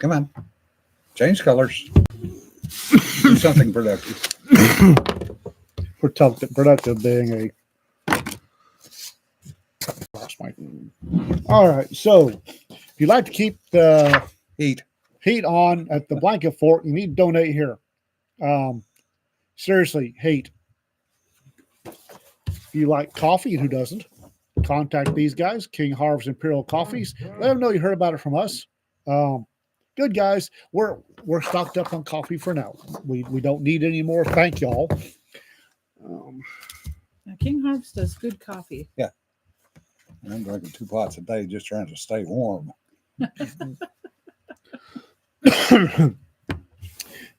Come on. Change colors. Do something productive. Productive being a lost my. All right, so if you'd like to keep the Heat. on at the blanket fort, you need to donate here. Seriously, heat. If you like coffee, and who doesn't, contact these guys, King Harvest Imperial Coffees. Let them know you heard about it from us. Good guys. We're stocked up on coffee for now. We don't need any more. Thank y'all. Now, King Harvest does good coffee. Yeah. I'm drinking 2 pots a day just trying to stay warm.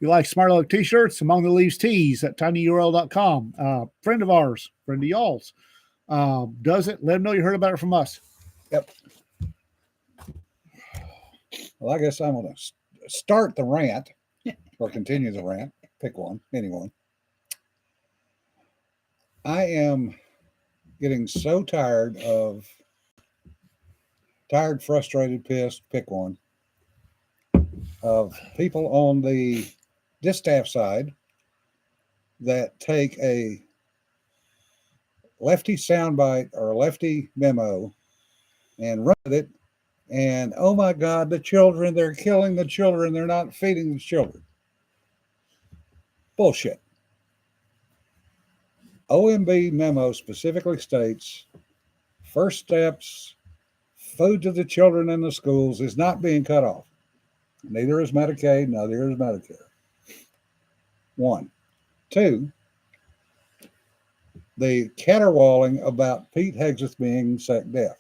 You like Smart Aleck t-shirts? Among the Leaves Tees at tinyurl.com. Friend of ours, friend of y'all's, does it. Let them know you heard about it from us. Yep. Well, I guess I'm going to start the rant or continue the rant. Pick one, anyone. I am getting so tired, frustrated, pissed, pick one, of people on the distaff side that take a lefty soundbite or a lefty memo and run with it. And oh my God, the children, they're killing the children. They're not feeding the children. Bullshit. OMB memo specifically states first steps, food to the children in the schools is not being cut off. Neither is Medicaid, neither is Medicare. 1. 2, the caterwauling about Pete Hegseth being sick deaf.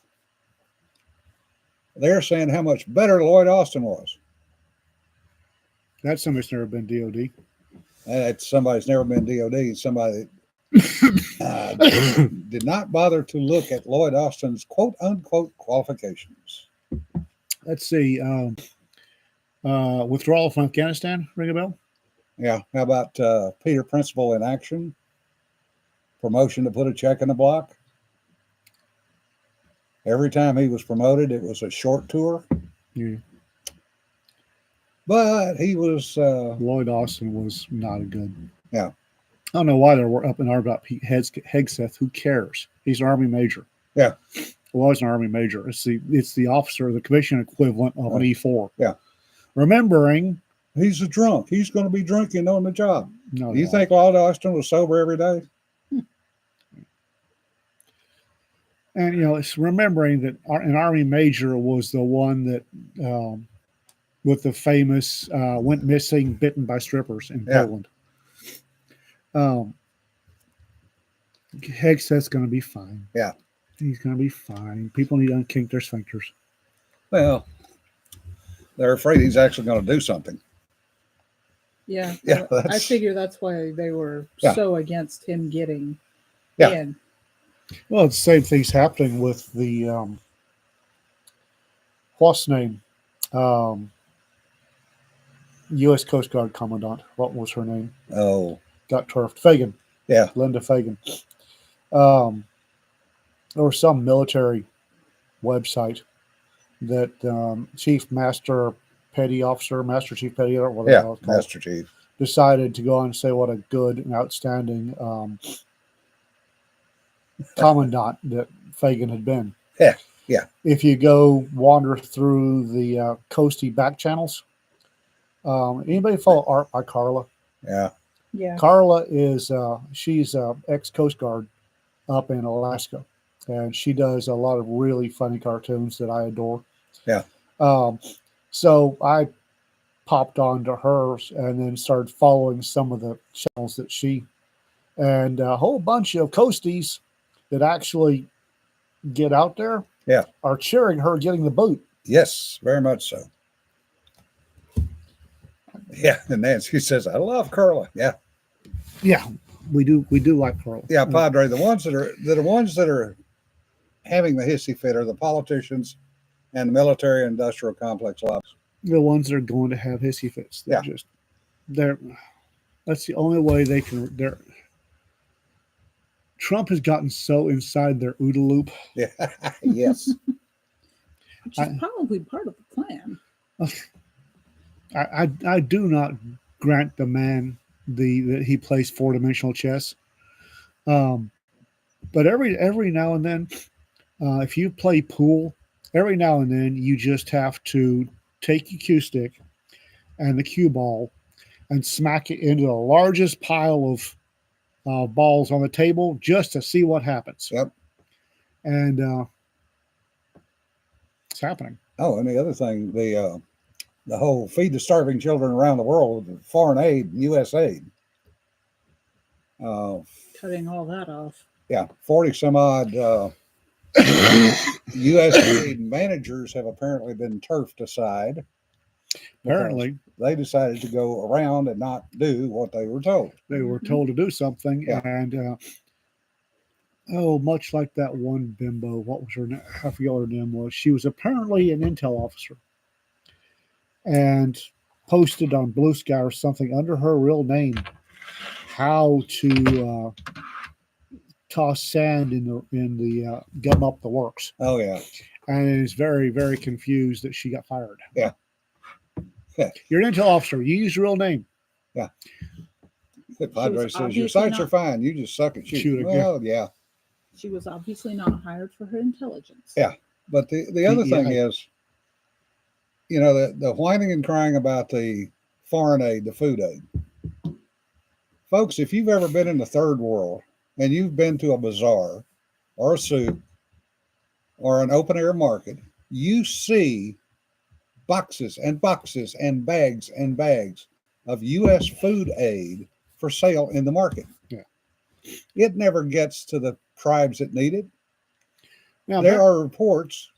They're saying how much better Lloyd Austin was. That's somebody's never been DOD. That's somebody's never been DOD. Somebody did not bother to look at Lloyd Austin's quote unquote qualifications. Let's see. Withdrawal from Afghanistan, ring a bell? Yeah. How about Peter Principal in action? Promotion to put a check in the block. Every time he was promoted, it was a short tour. Yeah. But he was... Lloyd Austin was not a good... Yeah. I don't know why they're up in arms about Pete Hegseth. Who cares? He's an Army major. Yeah. Was an Army major. It's the officer, the commission equivalent of an E4. Yeah. Remembering... He's a drunk. He's going to be drinking on the job. No, Do you think Lloyd Austin was sober every day? And, it's remembering that an Army major was the one that, with the famous, went missing, bitten by strippers in Poland. Hegseth's going to be fine. Yeah. He's going to be fine. People need to unkink their sphincters. Well, they're afraid he's actually going to do something. Yeah. Yeah. I figure that's why they were so against him getting in. Well, it's the same thing's happening with the what's name? U.S. Coast Guard Commandant. What was her name? Oh, got turfed. Fagan. Yeah, Linda Fagan. There was some military website that Chief Master Petty Officer, Master Chief Petty, or whatever Master Chief, decided to go on and say what a good and outstanding commandant that Fagan had been. Yeah. If you go wander through the coasty back channels, anybody follow Art by Carla? Yeah. Carla is she's ex Coast Guard up in Alaska, and she does a lot of really funny cartoons that I adore. Yeah. So I popped onto hers and then started following some of the channels that she and a whole bunch of coasties that actually get out there are cheering her getting the boot. Yes, very much so. Yeah, and Nancy says, I love Carla. Yeah. Yeah, we do like Carla. Yeah, Padre, the ones that are having the hissy fit are the politicians and the military industrial complex lobbies. The ones that are going to have hissy fits. That's the only way they can. Trump has gotten so inside their OODA loop. Yeah. Yes. Which is probably part of the plan. I do not grant the man that he plays 4-dimensional chess. Um, but every now and then, if you play pool, every now and then you just have to take your cue stick and the cue ball and smack it into the largest pile of balls on the table just to see what happens. Yep. And it's happening. Oh, and the other thing, the whole feed the starving children around the world, foreign aid, U.S. aid. Cutting all that off. Yeah, 40 some odd U.S. aid managers have apparently been turfed aside. Apparently, they decided to go around and not do what they were told. They were told to do something, Yeah. and much like that one bimbo, what was her name? I forget what her name was. She was apparently an intel officer and posted on Blue Sky or something under her real name how to toss sand in the gum up the works. Oh yeah, and is very, very confused that she got fired. Yeah. You're an intel officer. You use your real name. Yeah. The Padre says your obviously sights not- are fine. You just suck at shooting. Shooting, Well, yeah. She was obviously not hired for her intelligence. Yeah. But the other thing is, you know, the whining and crying about the foreign aid, the food aid. Folks, if you've ever been in the third world and you've been to a bazaar or a souk or an open air market, you see boxes and boxes and bags of U.S. food aid for sale in the market. Yeah. It never gets to the tribes that need it. Now, There are reports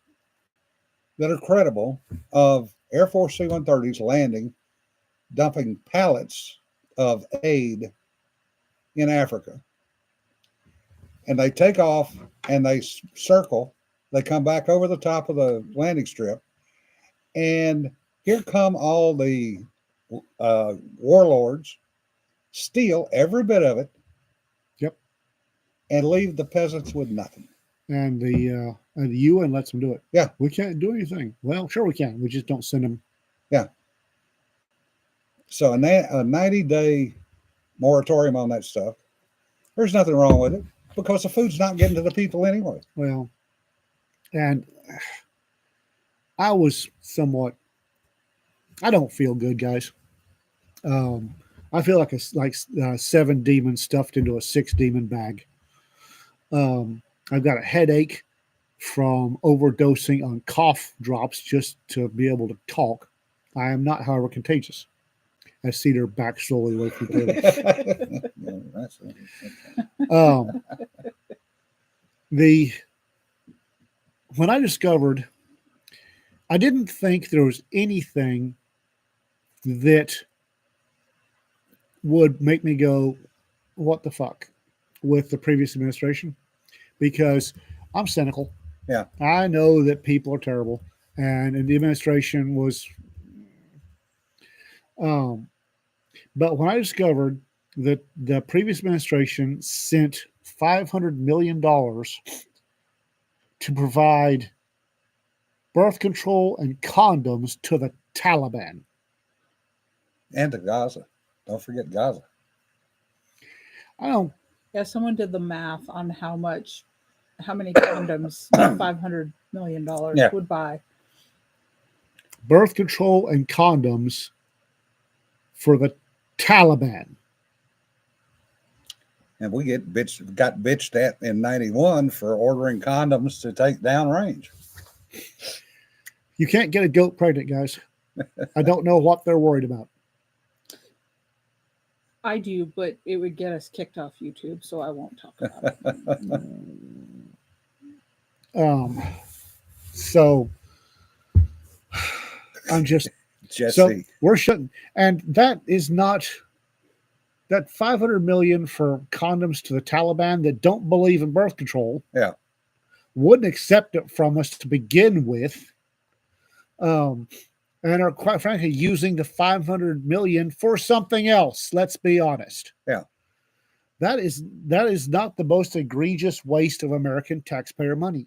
that are credible of Air Force C-130s landing, dumping pallets of aid in Africa. And they take off and they circle. They come back over the top of the landing strip. And here come all the warlords, steal every bit of it. Yep. And leave the peasants with nothing. And the UN lets them do it. Yeah. We can't do anything. Well, sure we can. We just don't send them. Yeah. So a 90-day moratorium on that stuff, there's nothing wrong with it because the food's not getting to the people anyway. Well, and I was somewhat, I don't feel good, guys. I feel like a 7 demons stuffed into a 6 demon bag. I've got a headache from overdosing on cough drops just to be able to talk. I am not, however, contagious. As Cedar backs slowly away from the table. When I discovered, I didn't think there was anything that would make me go, what the fuck, with the previous administration, because I'm cynical. Yeah. I know that people are terrible, and the administration was. But when I discovered that the previous administration sent $500 million to provide birth control and condoms to the Taliban. And to Gaza. Don't forget Gaza. I don't. Yeah, someone did the math on how many condoms $500 million would buy. Birth control and condoms for the Taliban. And we got bitched at in 91 for ordering condoms to take down range. You can't get a goat pregnant, guys. I don't know what they're worried about. I do, but it would get us kicked off YouTube, so I won't talk about it. So I'm just Jesse. So we're shutting, and that is not that 500 million for condoms to the Taliban that don't believe in birth control. Yeah, wouldn't accept it from us to begin with, and are quite frankly using the 500 million for something else. Let's be honest. Yeah, that is not the most egregious waste of American taxpayer money.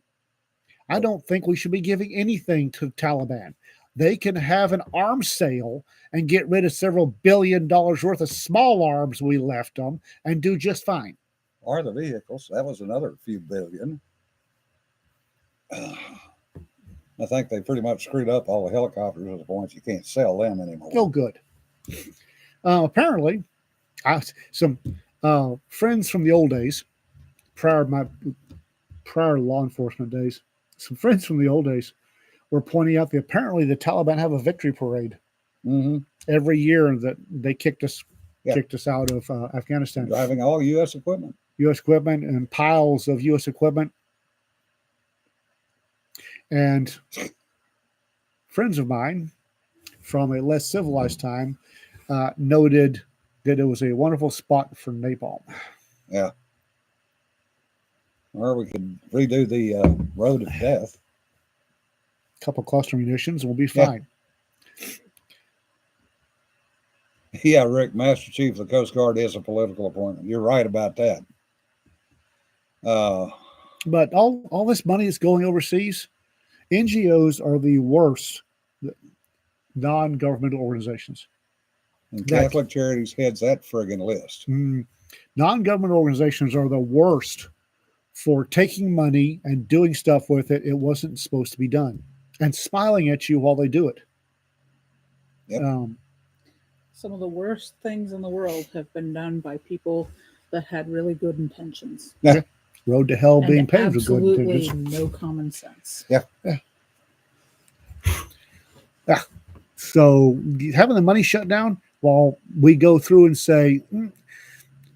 I don't think we should be giving anything to the Taliban. they can have an arms sale and get rid of several $1 billion worth of small arms we left them and do just fine. Or the vehicles. That was another few billion. I think they pretty much screwed up all the helicopters to the point you can't sell them anymore. Oh, good. Apparently, some friends from the old days, prior law enforcement days, some friends from the old days were pointing out that apparently the Taliban have a victory parade every year that they kicked us out of Afghanistan. Driving all U.S. equipment. U.S. equipment and piles of U.S. equipment. And friends of mine from a less civilized time noted that it was a wonderful spot for napalm. Yeah. Or we could redo the road of death. A couple cluster munitions and we'll be fine. Yeah, Rick, Master Chief of the Coast Guard is a political appointment. You're right about that. But all this money is going overseas. NGOs are the worst non-governmental organizations. And Catholic Charities heads that friggin' list. Non-government organizations are the worst for taking money and doing stuff with it. It wasn't supposed to be done. And smiling at you while they do it. Yep. Some of the worst things in the world have been done by people that had really good intentions. Yeah. Road to hell being paved with good Absolutely intentions. no common sense. Yeah. So having the money shut down while we go through and say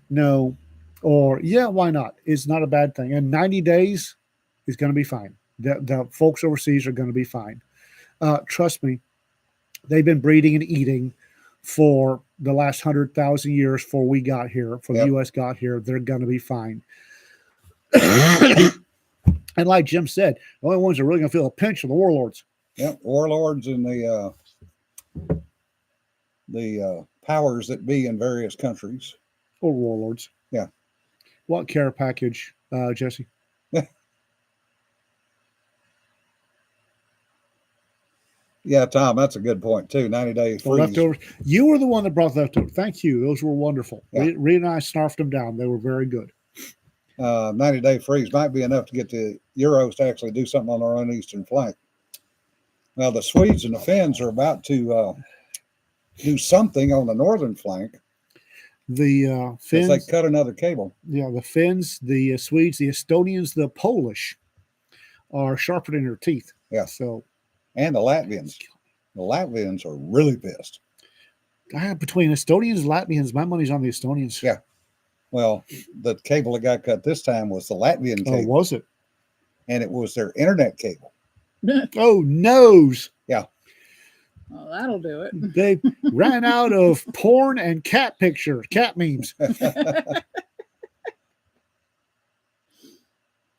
no, or yeah, why not? It's not a bad thing. And 90 days is going to be fine. The folks overseas are going to be fine. Trust me, they've been breeding and eating for the last 100,000 years before we got here, before the U.S. got here. They're going to be fine. And like Jim said, the only ones that are really going to feel a pinch are the warlords. Yep, warlords and the powers that be in various countries. Or warlords. Yeah. What care package, Jesse? Yeah, Tom, that's a good point too. 90 days freeze. Leftovers. You were the one that brought leftovers. Thank you. Those were wonderful. Yeah. Reed and I snarfed them down. They were very good. 90-day freeze might be enough to get the Euros to actually do something on their own eastern flank. Well, the Swedes and the Finns are about to do something on the northern flank. The Finns. They cut another cable. Yeah, the Finns, the Swedes, the Estonians, the Polish are sharpening their teeth. Yeah. So. And the Latvians. The Latvians are really pissed. Between Estonians and Latvians, my money's on the Estonians. Yeah. Well, the cable that got cut this time was the Latvian cable. Oh, was it? And it was their internet cable. Oh, nose. Yeah. Well, that'll do it. They ran out of porn and cat memes.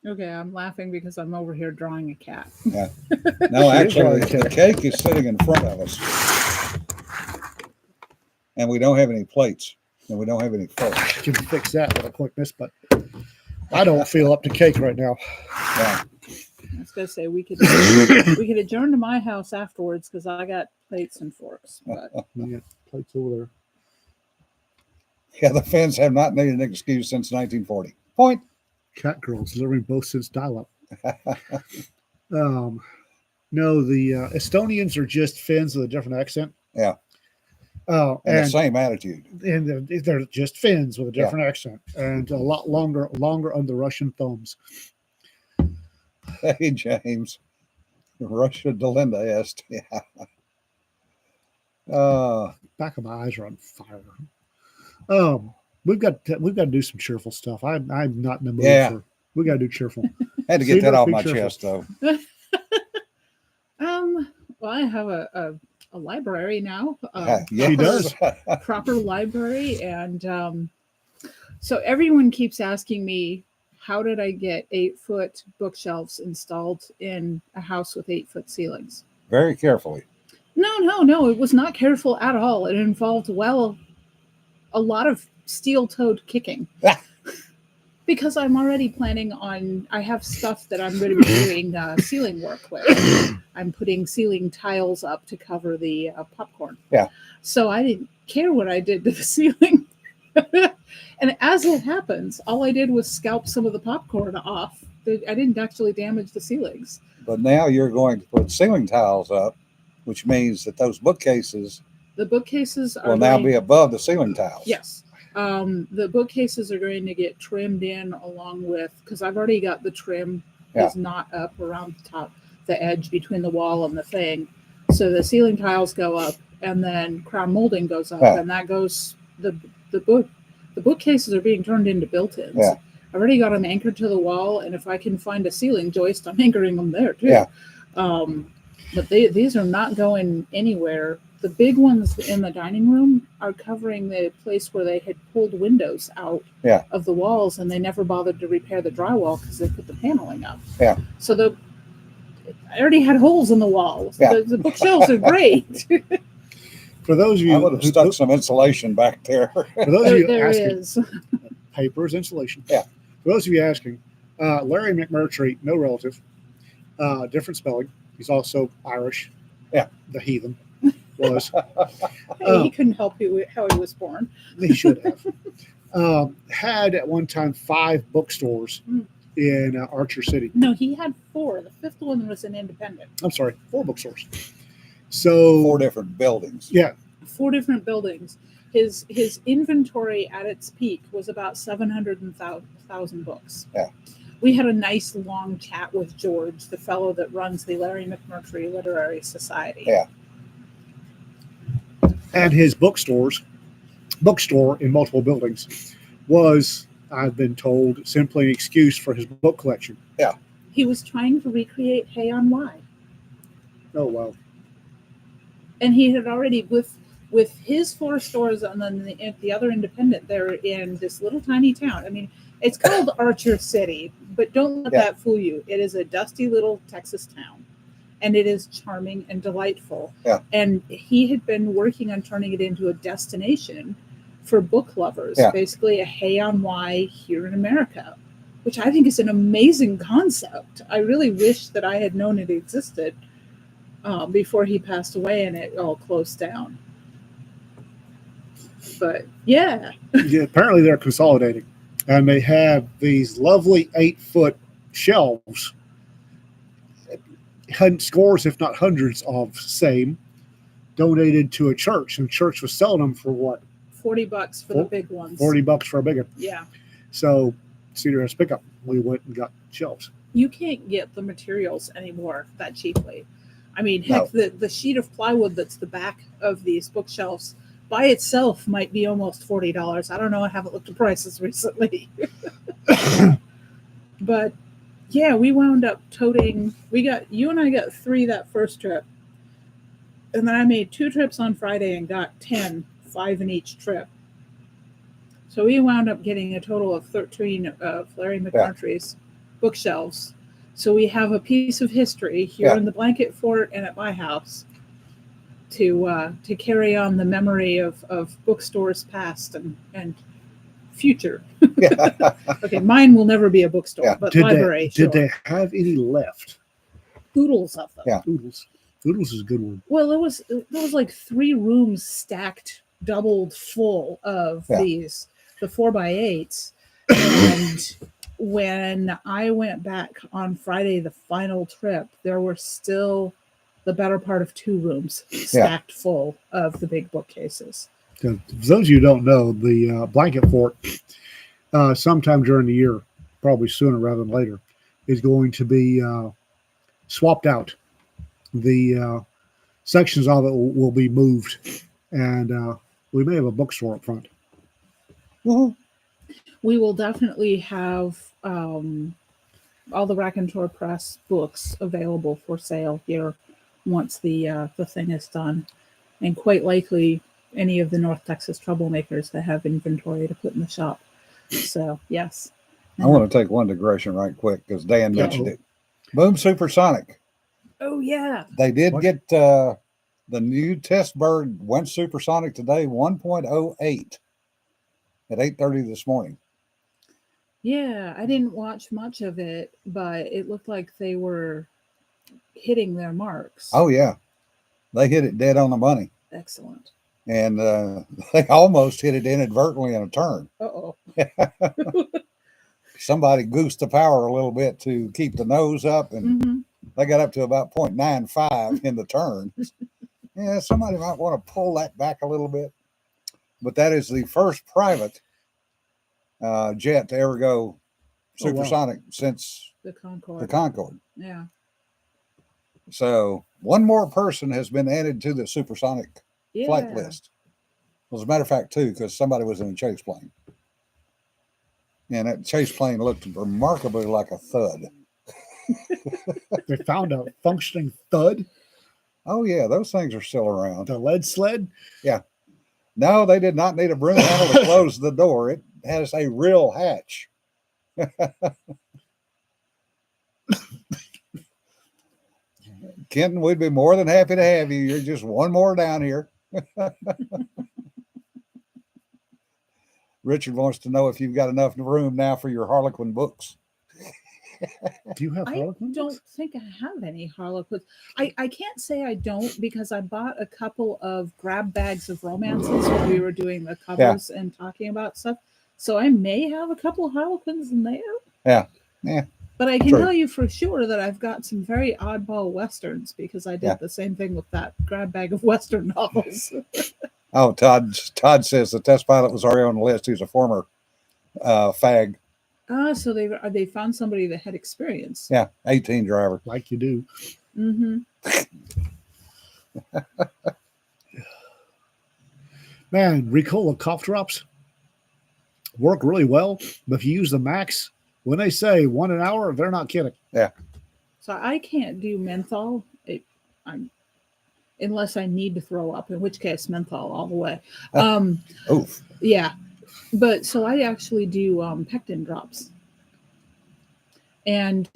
Okay, I'm laughing because I'm over here drawing a cat. Yeah. No, actually, the cake is sitting in front of us. And we don't have any plates. And we don't have any forks. I can fix that with a quickness, but I don't feel up to cake right now. Yeah. I was going to say we could adjourn to my house afterwards because I got plates and forks. But Yeah, plates over there. Yeah, the Finns have not needed an excuse since 1940. Point. Cat girls delivering both since dial-up. No, the Estonians are just Finns with a different accent. Yeah. And the same attitude. And they're just Finns with a different accent and a lot longer on the Russian thumbs. Hey, James. Russia Delinda est. Yeah. Back of my eyes are on fire. We've got to do some cheerful stuff. I'm not in the mood for. We got to do cheerful. Had to get that off my chest, though. Well, I have a library now. Yes. She does. Proper library, and so everyone keeps asking me, how did I get 8-foot bookshelves installed in a house with 8-foot ceilings? Very carefully. No, it was not careful at all. It involved a lot of steel-toed kicking. Because I'm already planning on, I have stuff that I'm going to be doing ceiling work with. I'm putting ceiling tiles up to cover the popcorn. Yeah. So I didn't care what I did to the ceiling. And as it happens, all I did was scalp some of the popcorn off. I didn't actually damage the ceilings. But now you're going to put ceiling tiles up, which means that those bookcases The bookcases are will now going, be above the ceiling tiles. yes. The bookcases are going to get trimmed in along with, because I've already got the trim is not up around the top, the edge between the wall and the thing. So the ceiling tiles go up, and then crown molding goes up, and that goes the bookcases are being turned into built-ins. Yeah. I've already got them anchored to the wall, and if I can find a ceiling joist, I'm anchoring them there too. Yeah. But these are not going anywhere. The big ones in the dining room are covering the place where they had pulled windows out of the walls, and they never bothered to repair the drywall because they put the paneling up. Yeah. So I already had holes in the walls. Yeah. The bookshelves are great. For those of I you would have stuck some insulation back there. for those of you there asking, is. papers, insulation. Yeah. For those of you asking, Larry McMurtry, no relative, different spelling. He's also Irish. Yeah. The heathen was. Hey, he couldn't help how he was born. He should have. Had at one time 5 bookstores in Archer City. No, he had 4. The 5th one was an independent. I'm sorry, 4 bookstores. So 4 different buildings. Yeah. 4 different buildings. His inventory at its peak was about 700,000 books. Yeah. We had a nice long chat with George, the fellow that runs the Larry McMurtry Literary Society. Yeah. And his bookstore in multiple buildings was, I've been told, simply an excuse for his book collection. Yeah. He was trying to recreate Hay on Wye. Oh, wow. And he had already, with his 4 stores and then the other independent, they're in this little tiny town. I mean, it's called Archer City, but don't let that fool you. It is a dusty little Texas town, and it is charming and delightful. Yeah. And he had been working on turning it into a destination for book lovers, basically a Hay on Wye here in America, which I think is an amazing concept. I really wish that I had known it existed before he passed away and it all closed down. But yeah, apparently they're consolidating, and they have these lovely 8-foot shelves, scores if not hundreds of same, donated to a church, and the church was selling them for what, $40 for the big ones. $40 for a big one. Yeah. So Cedar has pickup. We went and got shelves. You can't get the materials anymore that cheaply. I mean, heck, the sheet of plywood that's the back of these bookshelves by itself might be almost $40. I don't know. I haven't looked at prices recently. But yeah, we wound up toting. You and I got 3 that first trip. And then I made 2 trips on Friday and got 10, 5 in each trip. So we wound up getting a total of 13 of Larry McMurtry's bookshelves. So we have a piece of history here in the Blanket Fort and at my house to carry on the memory of bookstores past and future. Okay, mine will never be a bookstore, but library. Did they have any left? Oodles of them. Yeah. Oodles is a good one. Well, there was like 3 rooms stacked, doubled full of these, the 4x8s. And when I went back on Friday, the final trip, there were still the better part of 2 rooms stacked full of the big bookcases. For those of you who don't know, the Blanket Fort, sometime during the year, probably sooner rather than later, is going to be swapped out. The sections of it will be moved, and we may have a bookstore up front. Mm-hmm. We will definitely have all the Raconteur Press books available for sale here once the thing is done, and quite likely any of the North Texas troublemakers that have inventory to put in the shop. So yes, I want to take one digression right quick because Dan mentioned it. Boom Supersonic. Oh yeah, they did get the new test bird went supersonic today, 1.08 at 8:30 this morning. Yeah, I didn't watch much of it, but it looked like they were hitting their marks. Oh yeah, they hit it dead on the money, Excellent. and they almost hit it inadvertently in a turn. Uh-oh. Somebody goosed the power a little bit to keep the nose up, and Mm-hmm. they got up to about 0.95 in the turn. Yeah, somebody might want to pull that back a little bit. But that is the first private jet to ever go Oh, wow. supersonic since The Concorde. the Concorde. Yeah. So one more person has been added to the supersonic Yeah. flight list. Well, as a matter of fact, two, because somebody was in a chase plane. And that chase plane looked remarkably like a thud. They found a functioning thud, Oh, yeah, those things are still around. the lead sled. No, they did not need a broom handle to close the door. It has a real hatch. Kenton, we'd be more than happy to have you. You're just one more down here. Richard wants to know if you've got enough room now for your Harlequin books. Do you have I Harlequins? don't think I have any Harlequins. I can't say I don't because I bought a couple of grab bags of romances when we were doing the covers and talking about stuff. So I may have a couple of Harlequins in there. Yeah. Yeah. But I can True. tell you for sure that I've got some very oddball westerns because I did Yeah. the same thing with that grab bag of western novels. Oh, Todd says the test pilot was already on the list. He's a former fag. So they found somebody that had experience. Yeah, 18 driver. Like you do. Mm-hmm. Man, Ricola cough drops work really well, but if you use the max, when they say 1 an hour, they're not kidding. So I can't do menthol. Unless I need to throw up, in which case menthol all the way. Oof. Yeah, but so I actually do pectin drops, and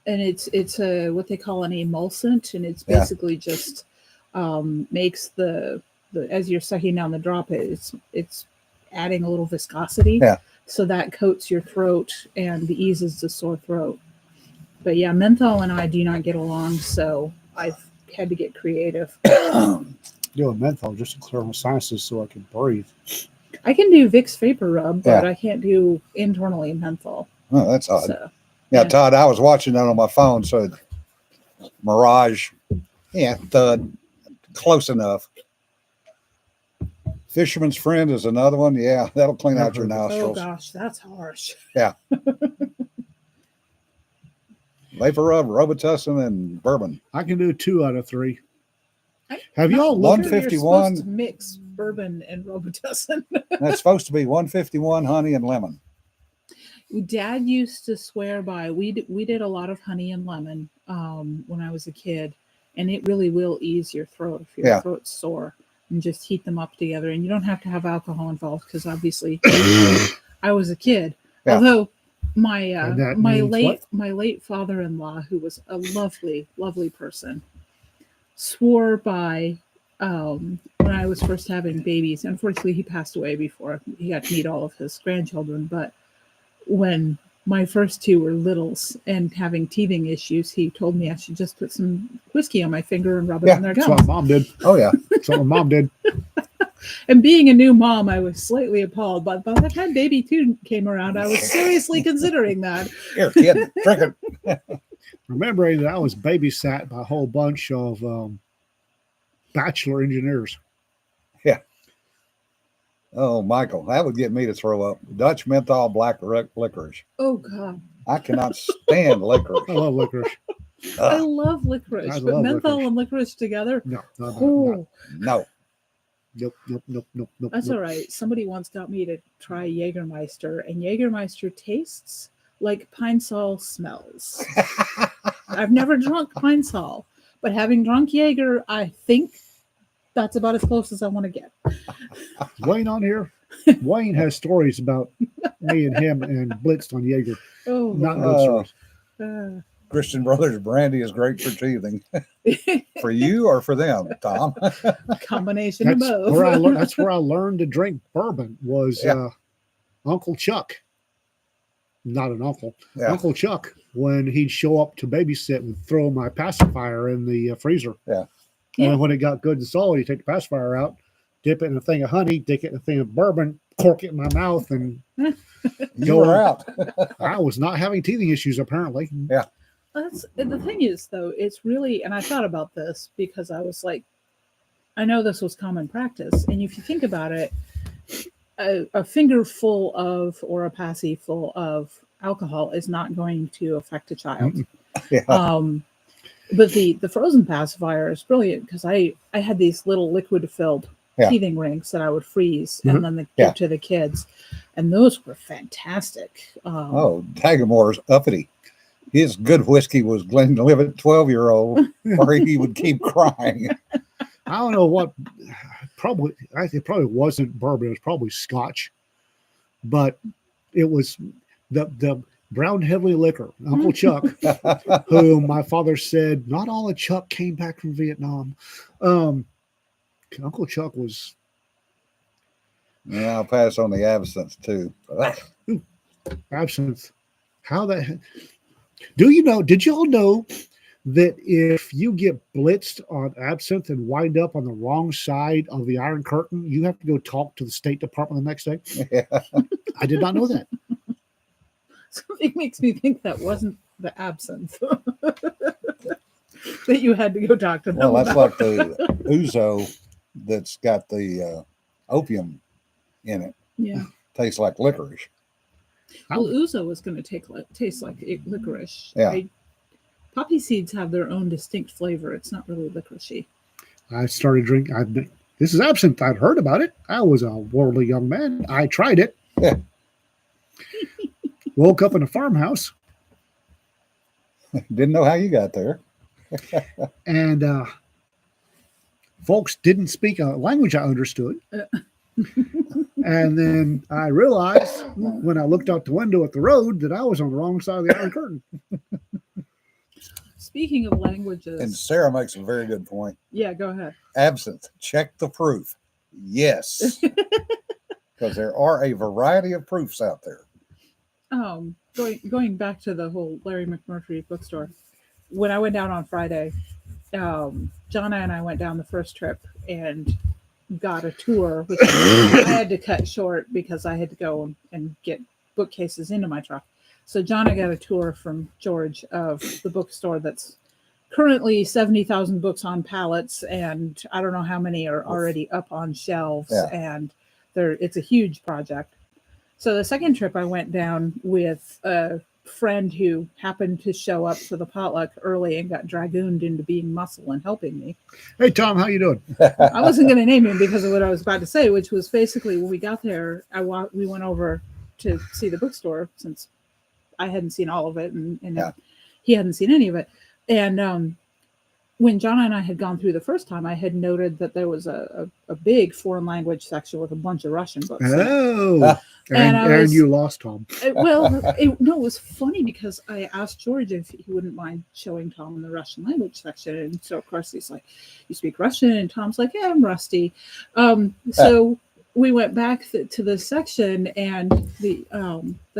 it's a what they call an emulsant, and it's basically just makes the as you're sucking down the drop, it's adding a little viscosity, so that coats your throat and eases the sore throat. But yeah, menthol and I do not get along, so I've had to get creative. Do a menthol just to clear my sinuses so I can breathe. I can do Vicks Vapor Rub, but I can't do internally menthol. Oh, that's odd. So, yeah, Todd, I was watching that on my phone, so Mirage, thud, close enough. Fisherman's Friend is another one. Yeah, that'll clean out your nostrils. Oh gosh, that's harsh. Yeah. Vapor Rub, Robitussin, and bourbon. I can do 2 out of 3. Have y'all looked? 151? To mix bourbon and Robitussin. That's supposed to be 151 honey and lemon. Dad used to swear by. We did a lot of honey and lemon when I was a kid, and it really will ease your throat if your throat's sore. And just heat them up together, and you don't have to have alcohol involved because obviously I was a kid. Yeah. Although my late father-in-law, who was a lovely person, swore by when I was first having babies. Unfortunately, he passed away before he got to meet all of his grandchildren. But when my first 2 were littles and having teething issues, he told me I should just put some whiskey on my finger and rub it on their gums. That's what Mom did. Oh, yeah. That's what Mom did. And being a new mom, I was slightly appalled. But by the time baby 2 came around, I was seriously considering that. Here, kid, drink it. Remembering that I was babysat by a whole bunch of bachelor engineers. Yeah. Oh, Michael, that would get me to throw up. Dutch menthol black licorice. Oh, God. I cannot stand licorice. I love licorice. I love licorice, but menthol and licorice together? No. No. Nope. That's all right. Somebody once got me to try Jägermeister, and Jägermeister tastes like Pine Sol smells. I've never drunk Pine Sol, but having drunk Jaeger, I think that's about as close as I want to get. Wayne on here? Wayne has stories about me and him and blitzed on Jaeger. Oh, not good stories. Christian Brothers brandy is great for teething. For you or for them, Tom? Combination of both. That's where I learned to drink bourbon was Uncle Chuck. not an uncle, Yeah. Uncle Chuck, when he'd show up to babysit, would throw my pacifier in the freezer. Yeah. Yeah. And when it got good and solid, you take the pacifier out, dip it in a thing of honey, dip it in a thing of bourbon, cork it in my mouth, and You were out. I was not having teething issues apparently. That's the thing is though, it's really, and I thought about this because I was like, I know this was common practice, and if you think about it, a finger full of or a passy full of alcohol is not going to affect a child. Yeah. But the frozen pacifier is brilliant because I had these little liquid filled Yeah. teething rings that I would freeze Mhm. and then Yeah. give to the kids, and those were fantastic. Oh, Tagamore's uppity. His good whiskey was Glenlivet 12-year-old, or he would keep crying. I don't know what. It probably wasn't bourbon. It was probably Scotch, but it was the brown heavily liquor. Uncle Chuck, whom my father said not all of Chuck came back from Vietnam. Uncle Chuck was Yeah, I'll pass on the absinthe too. absinthe. How that? Do you know? Did y'all know that if you get blitzed on absinthe and wind up on the wrong side of the Iron Curtain, you have to go talk to the State Department the next day? Yeah. I did not know that. Something makes me think that wasn't the absinthe that you had to go talk to them Well, that's about. like the ouzo that's got the opium in it. Yeah. Tastes like licorice. Well, ouzo was going to taste like licorice. Yeah. Poppy seeds have their own distinct flavor. It's not really licoricey. I started drinking. This is absinthe. I'd heard about it. I was a worldly young man. I tried it. Yeah. Woke up in a farmhouse, Didn't know how you got there. and folks didn't speak a language I understood. And then I realized when I looked out the window at the road that I was on the wrong side of the Iron Curtain. Speaking of languages, And Sarah makes a very good point. yeah, go ahead. Absinthe, check the proof. Yes. Because there are a variety of proofs out there. Going back to the whole Larry McMurtry bookstore, when I went down on Friday, Jonna and I went down the first trip and got a tour, which I had to cut short because I had to go and get bookcases into my truck. So Jonna got a tour from George of the bookstore that's currently 70,000 books on pallets, and I don't know how many are already up on shelves, Yeah. and it's a huge project. So the second trip I went down with a friend who happened to show up for the potluck early and got dragooned into being muscle and helping me. Hey, Tom, how you doing? I wasn't going to name him because of what I was about to say, which was basically when we got there, we went over to see the bookstore since I hadn't seen all of it and Yeah. he hadn't seen any of it. And when John and I had gone through the first time, I had noted that there was a big foreign language section with a bunch of Russian books. Oh, And and you lost Tom. It was funny because I asked George if he wouldn't mind showing Tom the Russian language section. And so, of course, he's like, "You speak Russian?" And Tom's like, "Yeah, I'm rusty." So we went back to the section, and the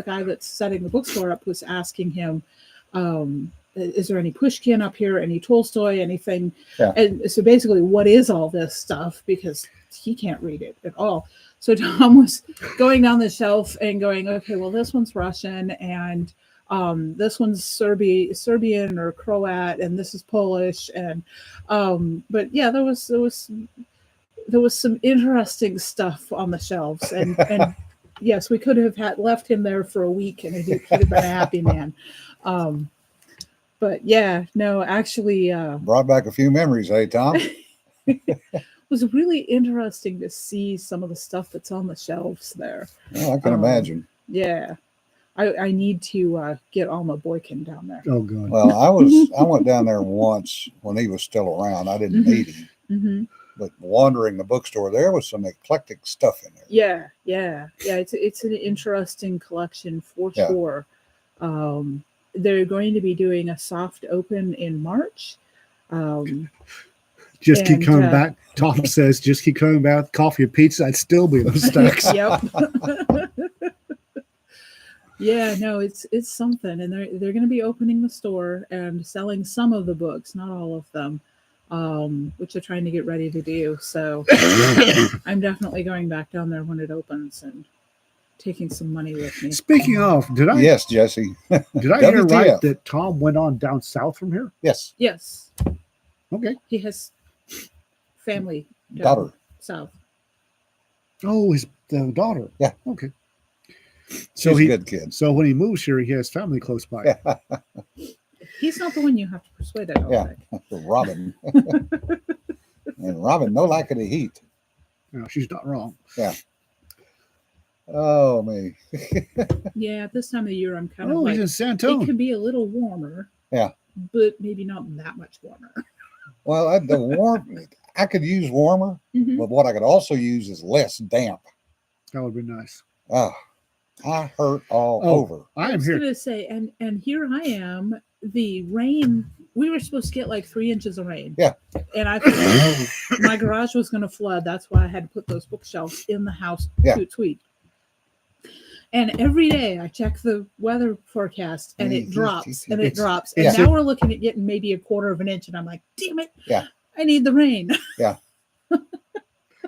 guy that's setting the bookstore up was asking him, is there any Pushkin up here, any Tolstoy, anything? Yeah. And so basically, what is all this stuff? Because he can't read it at all. So Tom was going down the shelf and going, okay, well, this one's Russian, and this one's Serbian or Croat, and this is Polish, and but yeah, there was some interesting stuff on the shelves, and yes, we could have left him there for a week, and he could have been a happy man. But yeah, no, actually, Brought back a few memories, hey, Tom? it was really interesting to see some of the stuff that's on the shelves there. Well, I can imagine. Yeah, I need to get Alma Boykin down there. Oh, God. Well, I went down there once when he was still around. I didn't meet him, Mm-hmm. but wandering the bookstore, there was some eclectic stuff in there. Yeah. It's an interesting collection for Yeah. sure. They're going to be doing a soft open in March. Just keep and, coming back. Tom says, just keep coming back. Coffee and pizza, I'd still be in those stacks. Yep. Yeah, no, it's something, and they're going to be opening the store and selling some of the books, not all of them, which they're trying to get ready to do. So I'm definitely going back down there when it opens and taking some money with me. Speaking of, Yes, Jesse. did I hear right WTF. that Tom went on down south from here? Yes, Yes, Okay. he has family down daughter. south. Oh, his daughter. Yeah. Okay. She's a good kid. So when he moves here, he has family close by. Yeah, He's not the one you have to persuade, I don't Yeah. think. Robin. And Robin, no lack of the heat. No, she's not wrong. Oh, me. Yeah, at this time of the year, I'm kind of Oh, like, he's in San it Antonio. can be a little warmer. Yeah. But maybe not that much warmer. Well, I could use warmer, Mhm. but what I could also use is less damp. That would be nice. Ah, I hurt all Oh. over. I I am was here. gonna say, and here I am. The rain. We were supposed to get like 3 inches of rain. Yeah. And I thought my garage was going to flood. That's why I had to put those bookshelves in the house Yeah. to tweak. And every day I check the weather forecast, and it drops and it It's- drops. And yeah. now we're looking at getting maybe 1/4 of an inch, and I'm like, damn it! Yeah. I need the rain.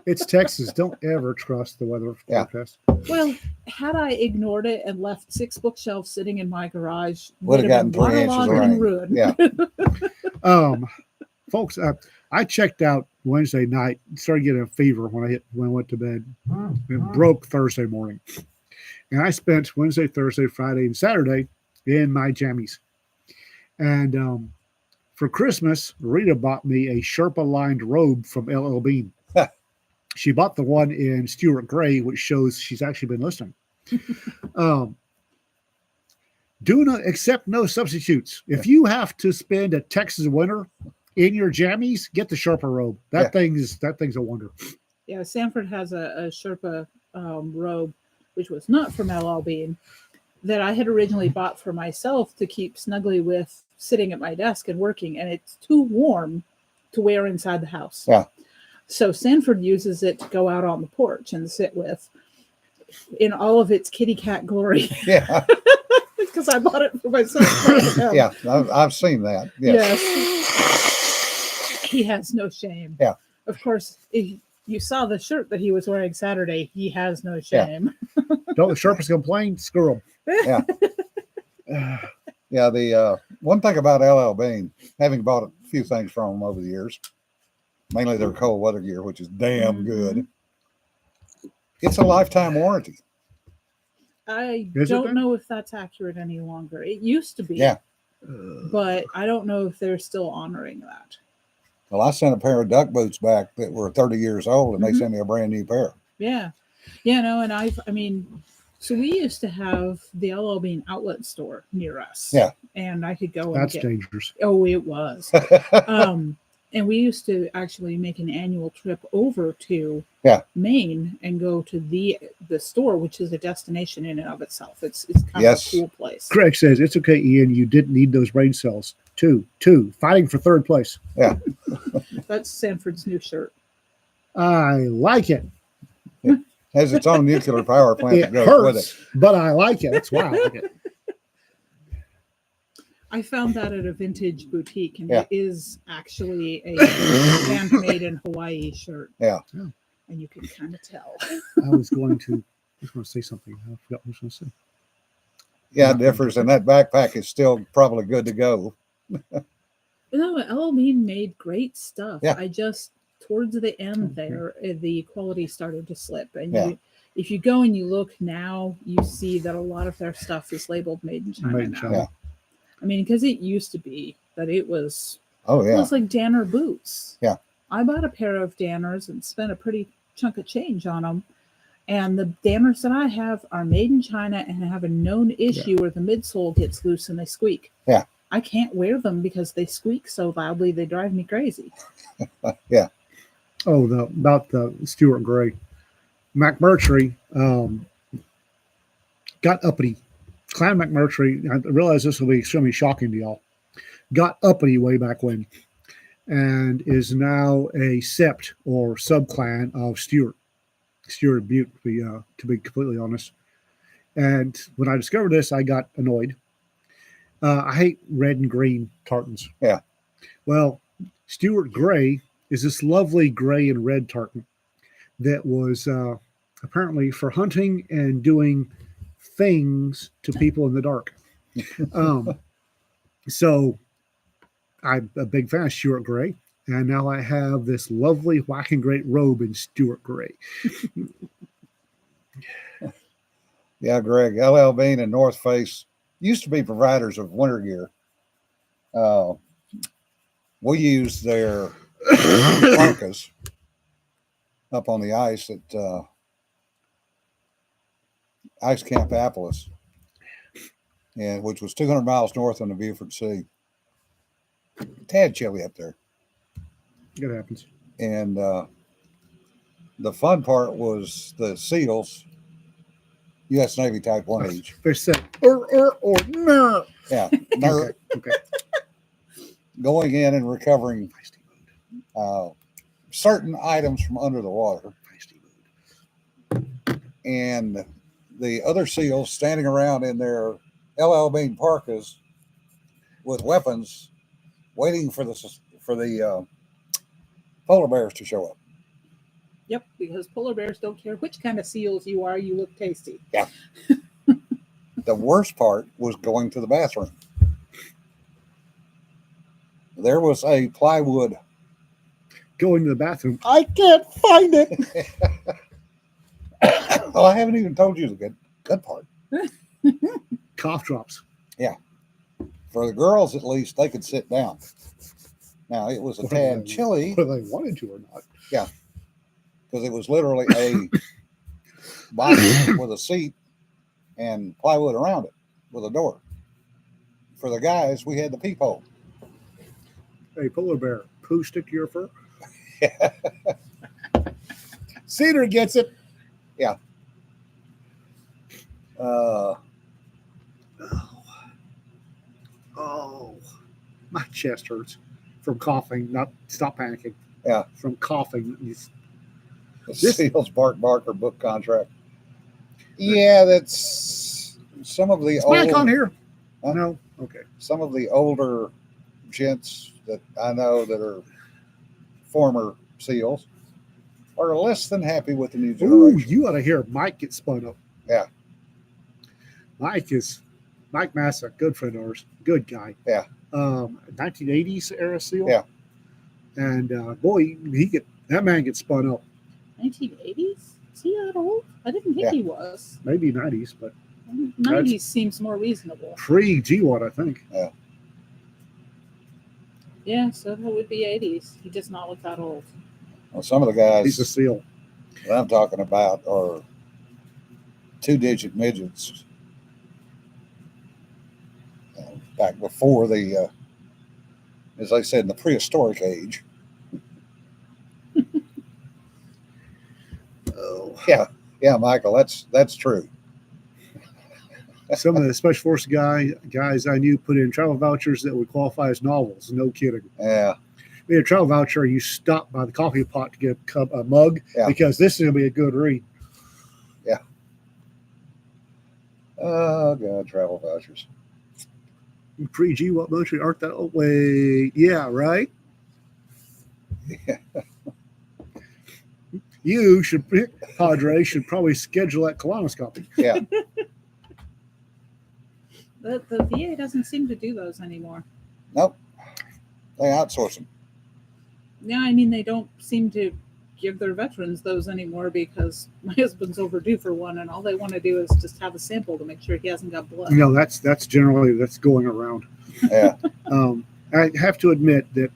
It's Texas. Don't ever trust the weather Yeah. forecast. Well, had I ignored it and left 6 bookshelves sitting in my garage, Would've been gotten 3 inches of waterlogged and rain. ruined. Yeah. Folks, I checked out Wednesday night, started getting a fever when I went to bed. It broke Thursday morning. And I spent Wednesday, Thursday, Friday, and Saturday in my jammies. And for Christmas, Rita bought me a Sherpa lined robe from LL Bean. She bought the one in Stuart Gray, which shows she's actually been listening. Do not accept no substitutes. If you have to spend a Texas winter in your jammies, get the Sherpa robe. That thing's a wonder. Yeah, Sanford has a Sherpa robe, which was not from LL Bean, that I had originally bought for myself to keep snugly with sitting at my desk and working, and it's too warm to wear inside the house. Yeah. So Sanford uses it to go out on the porch and sit with in all of its kitty cat glory. Yeah. Because I bought it for myself. Yeah. I've seen that. Yes. Yes. He has no shame. Yeah. Of course, if you saw the shirt that he was wearing Saturday, he has no shame. Don't the Sherpas complain? Screw them. Yeah. The one thing about LL Bean, having bought a few things from them over the years, mainly their cold weather gear, which is damn good. It's a lifetime warranty. I Is it don't then? know if that's accurate any longer. It used to be. Yeah. But I don't know if they're still honoring that. Well, I sent a pair of duck boots back that were 30 years old, and they Mhm. sent me a brand new pair. Yeah. Yeah, no, and so we used to have the LL Bean outlet store near us. Yeah. And I could go and That's get, dangerous. oh, it was. And we used to actually make an annual trip over to Maine and go to the store, which is a destination in and of itself. It's kind Yes. of a cool place. Craig says, it's okay, Ian. You didn't need those brain cells. Two, fighting for third place. That's Sanford's new shirt. I like it. Has its own nuclear power plant It that goes with hurts, it. but I like it. That's why I like it. I found that at a vintage boutique, and Yeah. it is actually a handmade in Hawaii shirt. Yeah. And you can kind of tell. I was going to say something. I forgot what I was going to say. Yeah, it differs, and that backpack is still probably good to go. No, LL Bean made great stuff. Yeah. I just, towards the end there, the quality started to slip. And Yeah. if you go and you look now, you see that a lot of their stuff is labeled made in China Made in now. China. Yeah. I mean, because it used to be that it was Oh, It yeah. was like Danner boots. Yeah. I bought a pair of Danners and spent a pretty chunk of change on them. And the Danners that I have are made in China and have a known issue where the midsole gets loose and they squeak. Yeah. I can't wear them because they squeak so loudly they drive me crazy. Oh, about the Stuart Gray. McMurtry got uppity. Clan McMurtry, I realize this will be extremely shocking to y'all, got uppity way back when and is now a sept or subclan of Stuart Butte, to be completely honest. And when I discovered this, I got annoyed. I hate red and green tartans. Yeah. Well, Stuart Gray is this lovely gray and red tartan that was apparently for hunting and doing things to people in the dark. So I'm a big fan of Stuart Gray. And now I have this lovely white and great robe in Stuart Gray. Yeah, Greg, LL Bean and North Face used to be providers of winter gear. We used their parkas up on the ice at Ice Camp Appalachia, and which was 200 miles north on the Beaufort Sea. Tad chilly up there. It happens. And the fun part was the SEALs, U.S. Navy Type 1 each. They said, or, no. Yeah. Okay. Going in and recovering certain items from under the water. And the other SEALs standing around in their LL Bean parkas with weapons, waiting for the polar bears to show up. Yep, because polar bears don't care which kind of seals you are, you look tasty. Yeah. The worst part was going to the bathroom. There was a plywood. Going to the bathroom. I can't find it. Well, I haven't even told you the good part. Cough drops. Yeah. For the girls, at least, they could sit down. Now, it was a tad chilly. Whether they wanted to or not. Yeah. Because it was literally a box with a seat and plywood around it with a door. For the guys, we had the peephole. Hey, polar bear, poo stick to your fur? Cedar gets it. Yeah. Oh, my chest hurts from coughing. Stop panicking. Yeah. From coughing. The SEALs Barker book contract. Yeah, that's some of the old. Mike on here? Huh? No. Okay. Some of the older gents that I know that are former SEALs are less than happy with the new generation. Ooh, you ought to hear Mike get spun up. Yeah. Mike Massa, good friend of ours, good guy. Yeah. 1980s era SEAL. Yeah. And boy, that man gets spun up. 1980s? Is he that old? I didn't think he was. Maybe 90s, but 90s seems more reasonable. Pre-GWAT, I think. Yeah. Yeah, so that would be 80s. He does not look that old. Well, some of the guys He's a SEAL. that I'm talking about are two-digit midgets. Back before the, as I said, in the prehistoric age. Oh. Yeah, Michael, that's true. Some of the Special Forces guys I knew put in travel vouchers that would qualify as novels. No kidding. Yeah. We had a travel voucher. You stop by the coffee pot to get a mug because this is going to be a good read. Yeah. Oh, God, travel vouchers. Pre-GWAT military, aren't that? Oh, wait. Yeah, right? Yeah. You should, Padre, should probably schedule that colonoscopy. Yeah. The VA doesn't seem to do those anymore. Nope. They outsource them. Yeah, I mean, they don't seem to give their veterans those anymore because my husband's overdue for one, and all they want to do is just have a sample to make sure he hasn't got blood. No, that's generally going around. Yeah. I have to admit that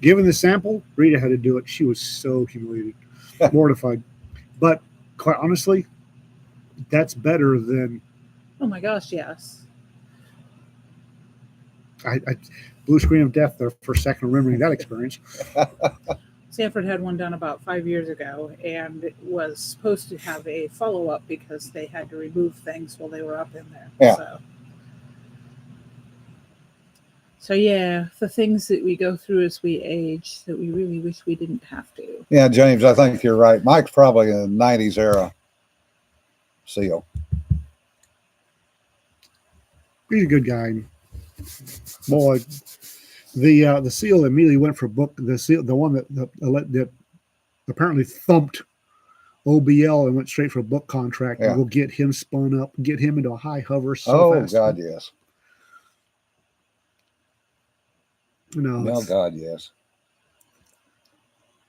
given the sample, Rita had to do it. She was so humiliated, mortified. But quite honestly, that's better than. Oh my gosh, yes. I blue screen of death there for a second, remembering that experience. Sanford had one done about 5 years ago, and it was supposed to have a follow-up because they had to remove things while they were up in there. Yeah. So yeah, the things that we go through as we age that we really wish we didn't have to. Yeah, James, I think you're right. Mike's probably a 90s era SEAL. He's a good guy. Boy, the seal immediately went for book. The seal, the one that apparently thumped OBL and went straight for a book contract. Yeah. And we'll get him spun up, get him into a high hover so Oh fast. God, yes. No, Oh God, yes.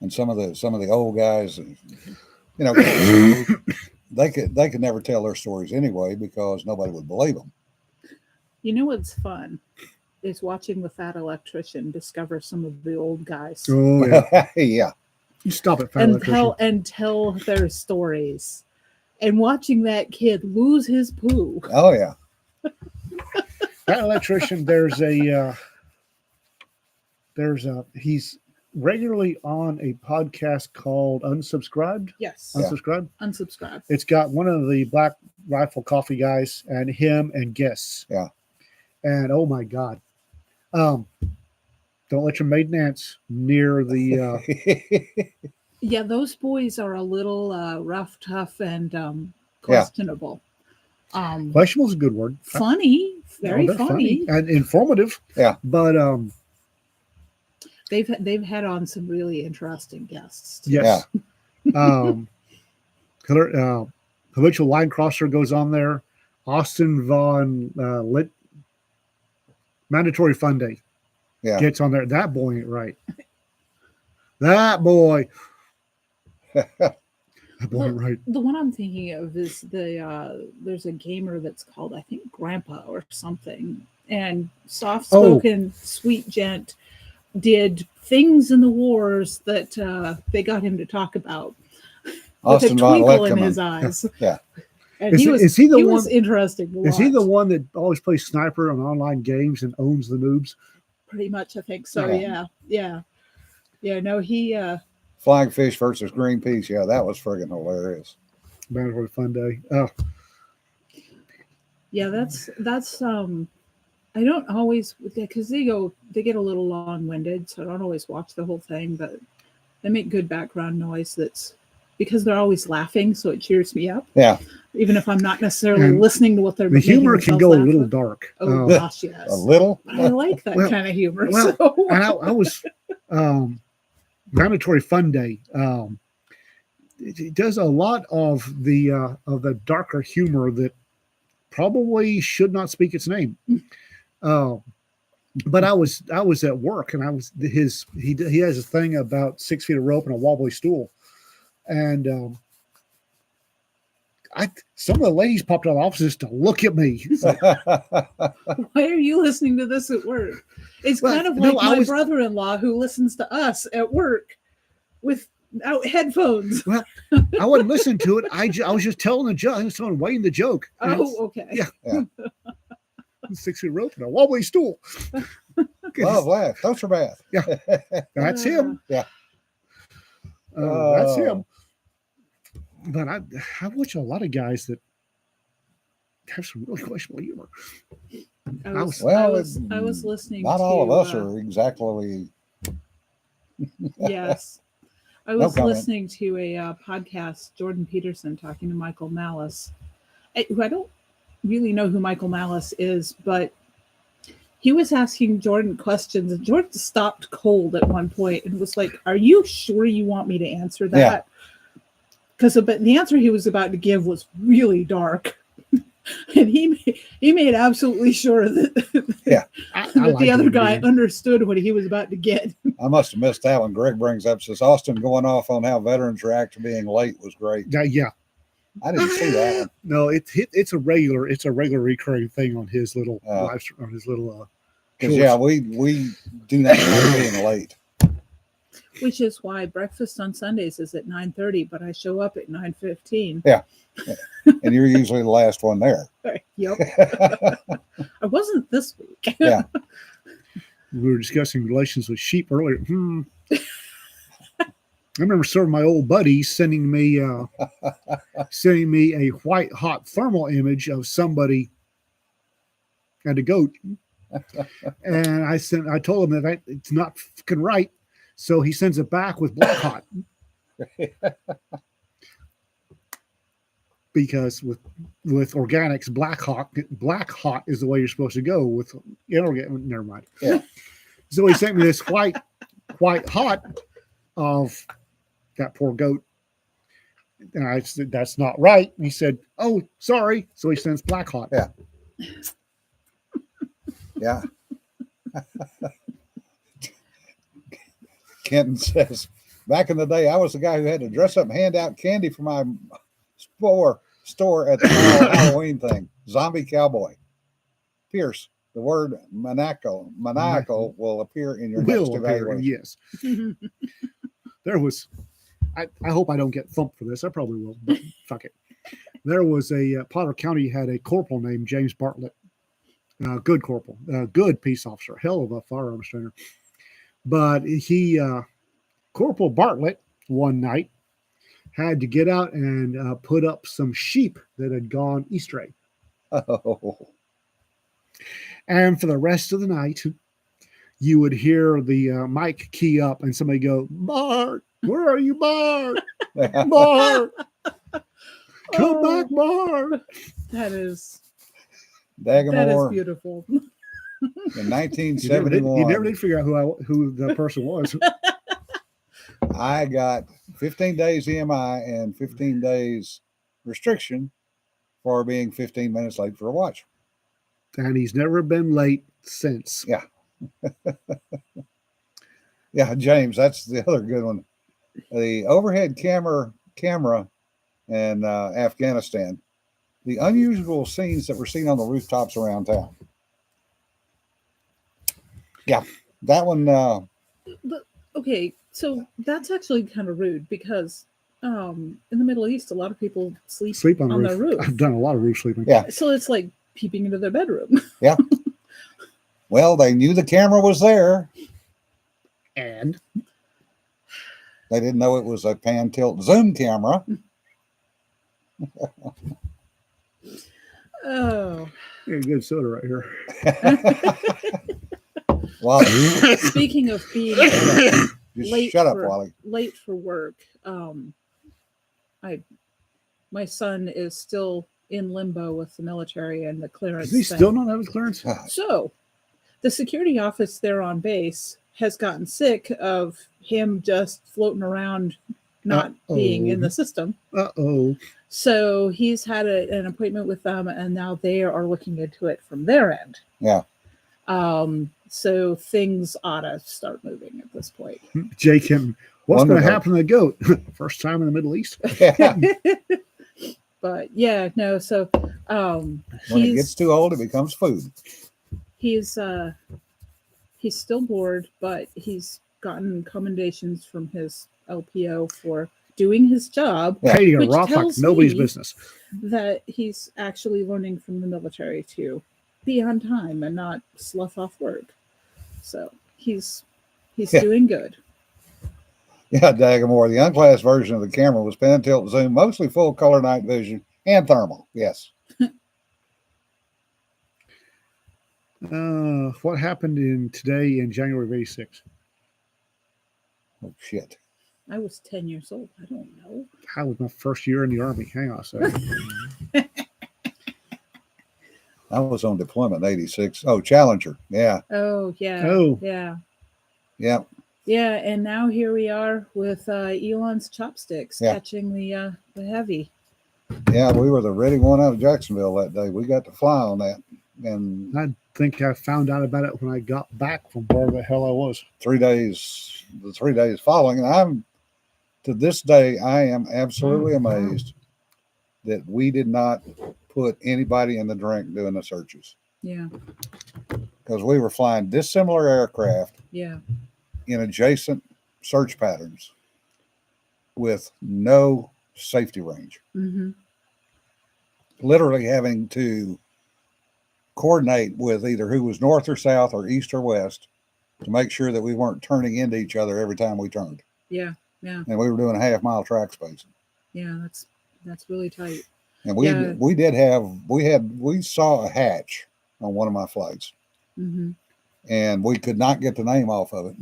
And some of the old guys, you know, they could never tell their stories anyway because nobody would believe them. You know what's fun is watching the fat electrician discover some of the old guys oh yeah. Yeah. You stop it, fat electrician. and tell their stories, and watching that kid lose his poo. Oh yeah. That electrician, he's regularly on a podcast called Unsubscribed. Yes, Yeah. Unsubscribed. unsubscribe. It's got one of the Black Rifle Coffee guys and him and guests. Yeah. And oh my God. Don't let your maiden aunts near the Yeah, those boys are a little rough, tough, and questionable. questionable is a good word. Funny, very they're funny. and informative. Yeah. But They've had on some really interesting guests. too. yes. Habitual Line Crosser goes on there. Austin Vaughn Mandatory Fun Day Yeah. gets on there. That boy ain't right. That boy. That boy ain't right. The one I'm thinking of is there's a gamer that's called, I think, Grandpa or something, and soft-spoken, sweet gent did things in the wars that they got him to talk about Austin with a Von twinkle in Littman. his eyes. Yeah. And Is he the he one- was interesting to Is he the watch. one that always plays sniper on online games and owns the noobs? Pretty much, I think so. Yeah. Yeah. No, he. Flying Fish versus Greenpeace. Yeah, that was friggin' hilarious. Mandatory Fun Day. Oh, Yeah, that's. I don't always, because they get a little long-winded, so I don't always watch the whole thing. But they make good background noise. That's because they're always laughing, so it cheers me up. Yeah. Even if I'm not necessarily And listening to what they're. the making humor can themselves go a laugh little with. dark. Oh gosh, yes. A little. But I like that Well- kind of humor. well, so. And I was Mandatory Fun Day. It does a lot of the darker humor that probably should not speak its name. But I was at work, and he has a thing about 6 feet of rope and a wobbly stool, and some of the ladies popped out of the offices to look at me. It's like, Why are you listening to this at work? It's Well, kind of no, like I my was- brother-in-law who listens to us at work without headphones. I wouldn't listen to it. I was just telling the joke. I was telling Wayne the joke. And Oh, okay. Yeah. it's 6 feet of rope and a wobbly stool. Love, laugh. Don't your bath. That's him. Yeah. That's him. But I watch a lot of guys that have some really questionable humor. I was listening. Not all of to, us are exactly. Yes, I No was comment. listening to a podcast. Jordan Peterson talking to Michael Malice, who I don't really know who Michael Malice is, but he was asking Jordan questions, and Jordan stopped cold at one point and was like, "Are you sure you want me to answer that?" Because the answer he was about to give was really dark, and he made absolutely sure that I that like the other it, guy man. understood what he was about to get. I must have missed that one. Greg brings up, says Austin going off on how veterans react to being late was great. Yeah. I didn't see that one. No, it's a regular recurring thing on his little live on his little. Because shorts. we do not like being late. Which is why breakfast on Sundays is at 9:30, but I show up at 9:15. And you're usually the last one there. Yep, I wasn't this week. Yeah. We were discussing relations with sheep earlier. I remember some of my old buddies sending me a white hot thermal image of somebody and a goat, and I told him that it's not fucking right, so he sends it back with black hot because with with organics, black hot is the way you're supposed to go with inorganic. Never mind. Yeah. So he sent me this white hot of that poor goat. And I said, that's not right. And he said, oh, sorry. So he sends black hot. Yeah. Yeah. Kenton says, back in the day, I was the guy who had to dress up and hand out candy for my store at the Halloween thing. Zombie cowboy. Pierce, the word maniacal will appear in your next evaluation. Yes. There was, I hope I don't get thumped for this. I probably will, but fuck it. There was a Potter County had a corporal named James Bartlett. Good corporal, good peace officer, hell of a firearms trainer. But he, Corporal Bartlett, one night had to get out and put up some sheep that had gone astray. Oh. And for the rest of the night, you would hear the mic key up and somebody go, Bart, where are you, Bart? Bart, come back, Bart. That is Dagamore, beautiful. in 1971. He never did figure out who the person was. I got 15 days EMI and 15 days restriction for being 15 minutes late for a watch. And he's never been late since. Yeah. Yeah, James, that's the other good one. The overhead camera in Afghanistan. The unusual scenes that were seen on the rooftops around town. Yeah, that one. Okay, so that's actually kind of rude because in the Middle East, a lot of people sleep on their roof. I've done a lot of roof sleeping. Yeah. So it's like peeping into their bedroom. Yeah. Well, they knew the camera was there. And they didn't know it was a pan tilt zoom camera. Oh. Yeah, good soda right here. Well, speaking of being late, shut up, Wally. Late for work. My son is still in limbo with the military and the clearance. Does he still not have his clearance? So, the security office there on base has gotten sick of him just floating around, not being in the system. So he's had an appointment with them, and now they are looking into it from their end. Yeah. So things ought to start moving at this point. Jake him. What's going to happen to the goat? First time in the Middle East. Yeah. But yeah, no. So when it gets too old, it becomes food. He's still bored, but he's gotten commendations from his LPO for doing his job. Painting a rock like nobody's business. That he's actually learning from the military to be on time and not slough off work. So he's doing good. Yeah, Dagamore. The unclassed version of the camera was pan tilt zoom, mostly full color night vision and thermal. Yes. What happened today in January of '86? Oh shit! I was 10 years old. I don't know. How was my first year in the Army? Hang on a second. I was on deployment in '86. Oh, Challenger. Yeah. Oh yeah. Oh yeah. Yeah. Yeah, and now here we are with Elon's chopsticks catching the heavy. Yeah, we were the ready one out of Jacksonville that day. We got to fly on that, and I think I found out about it when I got back from where the hell I was. 3 days, the 3 days following, and I'm to this day I am absolutely amazed that we did not put anybody in the drink doing the searches. Yeah, because we were flying dissimilar aircraft. Yeah. In adjacent search patterns with no safety range. Mm-hmm. Literally having to coordinate with either who was north or south or east or west to make sure that we weren't turning into each other every time we turned. Yeah, yeah. And we were doing a half-mile track spacing. Yeah, that's really tight. And we saw a hatch on one of my flights. Mm-hmm. And we could not get the name off of it.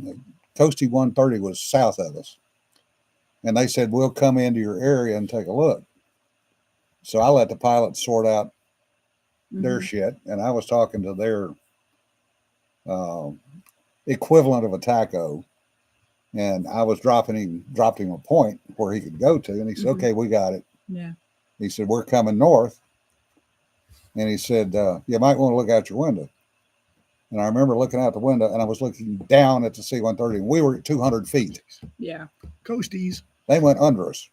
Coastie 130 was south of us. And they said, we'll come into your area and take a look. So I let the pilots sort out their Mhm. shit, and I was talking to their uh, equivalent of a taco, and I was dropped him a point where he could go to, and he said, Mhm. "Okay, we got it." Yeah. He said, "We're coming north," and he said, "You might want to look out your window." And I remember looking out the window, and I was looking down at the C-130, and we were at 200 feet. Yeah. Coasties. They went under us,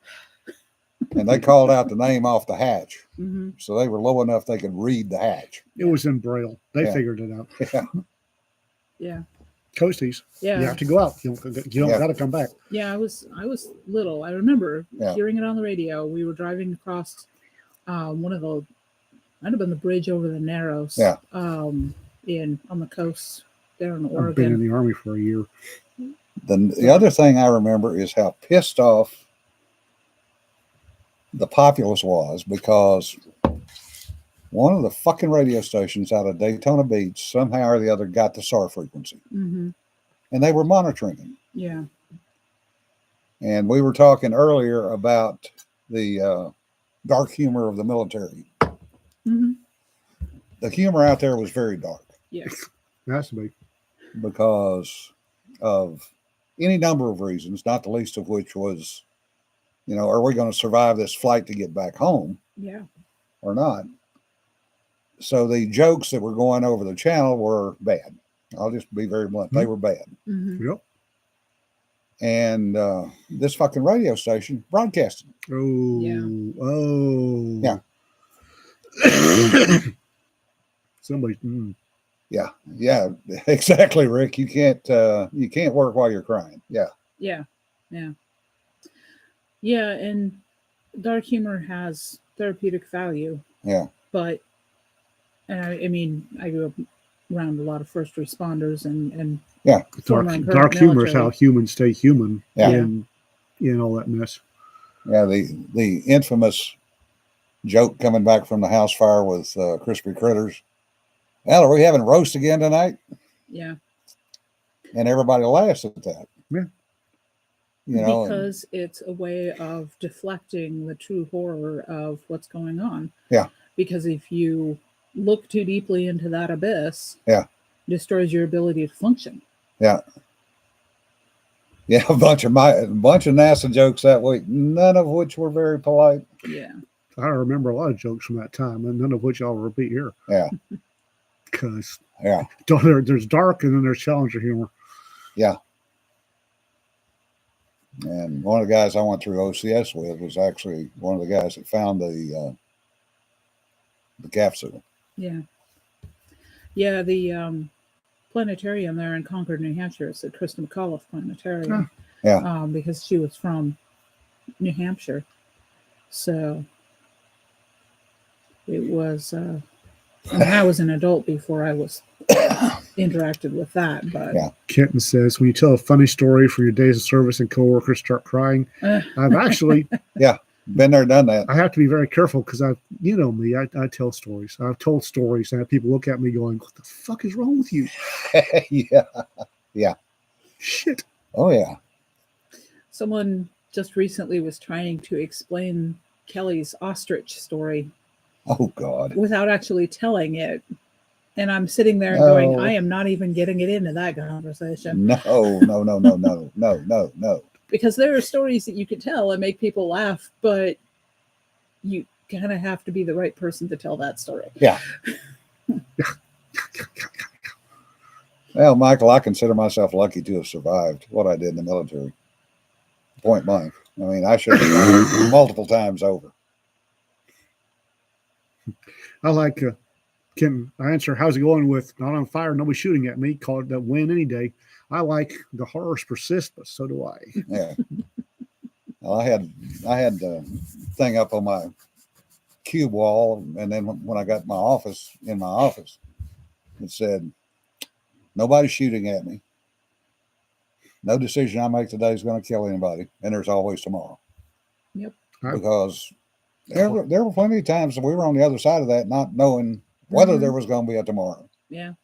and they called out the name off the hatch. Hmm. So they were low enough they could read the hatch. It was in Braille. They Yeah. figured it out. Yeah. Yeah. Coasties. Yeah. You have to go out. You don't Yeah. got to come back. Yeah, I was little. I remember Yeah. hearing it on the radio. We were driving across one of the might have been the bridge over the Narrows. Yeah. On the coast there in I've been in Oregon. the Army for a year. The other thing I remember is how pissed off the populace was because one of the fucking radio stations out of Daytona Beach somehow or the other got the SAR frequency, Hmm. and they were monitoring it. Yeah. And we were talking earlier about the dark humor of the military. Hmm. The humor out there was very dark Yes. It has to be. because of any number of reasons, not the least of which was, are we going to survive this flight to get back home Yeah. or not? So the jokes that were going over the channel were bad. I'll just be very blunt. They were bad. Hmm. Yep. And this fucking radio station broadcasted. Oh. Yeah. Oh. Yeah. Somebody. Yeah, exactly, Rick. You can't work while you're crying. Yeah. Yeah. Yeah. Yeah. And dark humor has therapeutic value. Yeah. But I mean, I grew up around a lot of first responders and former and current Dark humor is how military. humans stay human. Yeah. And all that mess. Yeah, the infamous joke coming back from the house fire with crispy critters. Well, are we having roast again tonight? Yeah. And everybody laughs at that. Yeah. Because it's a way of deflecting the true horror of what's going on. Yeah. Because if you look too deeply into that abyss, Yeah. destroys your ability to function. Yeah. Yeah, a bunch of NASA jokes that week, none of which were very polite. Yeah. I remember a lot of jokes from that time, and none of which I'll repeat here. Yeah. Because Yeah. there's dark and then there's challenger humor. Yeah. And one of the guys I went through OCS with was actually one of the guys that found the capsule. Yeah. Yeah. The planetarium there in Concord, New Hampshire, it's the Krista McAuliffe Planetarium. Yeah. Because she was from New Hampshire. So it was, and I was an adult before I was interacted with that, but Yeah. Kenton says, when you tell a funny story from your days of service and coworkers start crying, I've actually, Been there, done that. I have to be very careful because me, I tell stories. I've told stories and I have people look at me going, what the fuck is wrong with you? Yeah. Shit. Oh, yeah. someone just recently was trying to explain Kelly's ostrich story Oh, God. without actually telling it. And I'm sitting there No. going, I am not even getting it into that conversation. No. Because there are stories that you can tell and make people laugh, but you kind of have to be the right person to tell that story. Yeah. Well, Michael, I consider myself lucky to have survived what I did in the military. Point blank. I mean, I should have died multiple times over. I like, Kenton, I answer, how's it going with not on fire, nobody shooting at me, call it that win any day. I like the horrors persist, but so do I. Yeah. Well, I had the thing up on my cube wall, and then when I got in my office, it said, "Nobody's shooting at me. No decision I make today is going to kill anybody, and there's always tomorrow." Yep. Because there were plenty of times that we were on the other side of that, not knowing whether there was going to be a tomorrow. Yeah.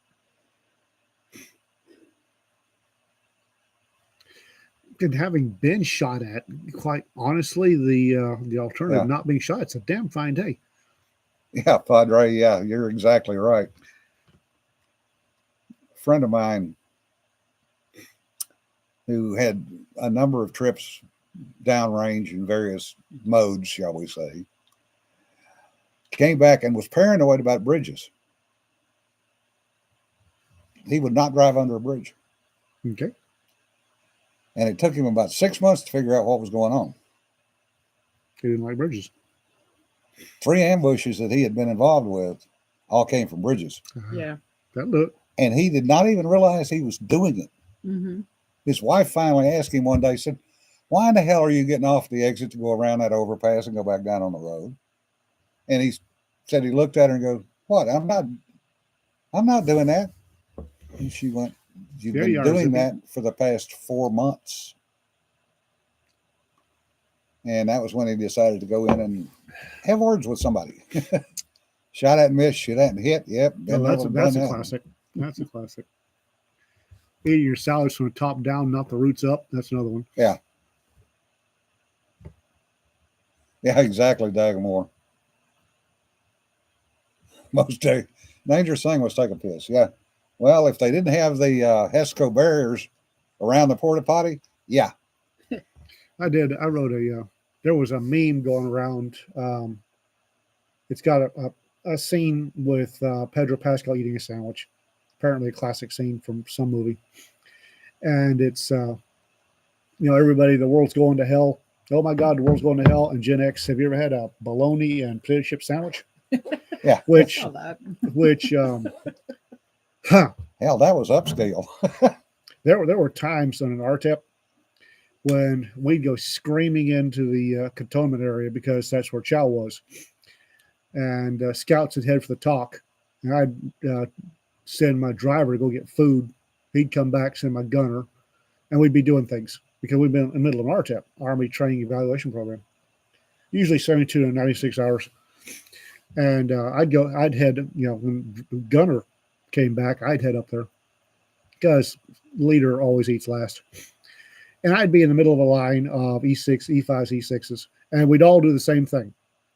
and having been shot at, quite honestly, the alternative Yeah. not being shot, it's a damn fine day. Yeah, Padre. Yeah, you're exactly right. A friend of mine who had a number of trips downrange in various modes, shall we say, came back and was paranoid about bridges. He would not drive under a bridge. Okay. And it took him about 6 months to figure out what was going on. He didn't like bridges. 3 ambushes that he had been involved with all came from bridges. Yeah. That look. And he did not even realize he was doing it. Mm-hmm. His wife finally asked him one day, said, "Why in the hell are you getting off the exit to go around that overpass and go back down on the road?" And he said he looked at her and goes, "What? I'm not doing that." And she went, "You've Yeah, been you are, doing Zippy. that for the past 4 months." And that was when he decided to go in and have words with somebody. Shot at and missed, shoot at and hit. Yep. Oh, that's a classic. That's a classic. Eating your salads from the top down, not the roots up. That's another one. Yeah. Yeah, exactly, Dagamore. Most dangerous thing was take a piss. Yeah. Well, if they didn't have the HESCO barriers around the porta potty, yeah. I did. I wrote there was a meme going around. It's got a scene with Pedro Pascal eating a sandwich. Apparently a classic scene from some movie. And it's, everybody, the world's going to hell. Oh my God, the world's going to hell. And Gen X, have you ever had a bologna and potato chip sandwich? Yeah. Which, Saw that. Hell, that was upscale. there were times on an RTEP when we'd go screaming into the cantonment area because that's where chow was. And scouts would head for the talk. And I'd send my driver to go get food. He'd come back, send my gunner, and we'd be doing things because we've been in the middle of an RTEP, Army Training Evaluation Program, usually 72 to 96 hours. And I'd head, when gunner came back, I'd head up there because leader always eats last. And I'd be in the middle of a line of E6, E5s, E6s, and we'd all do the same thing.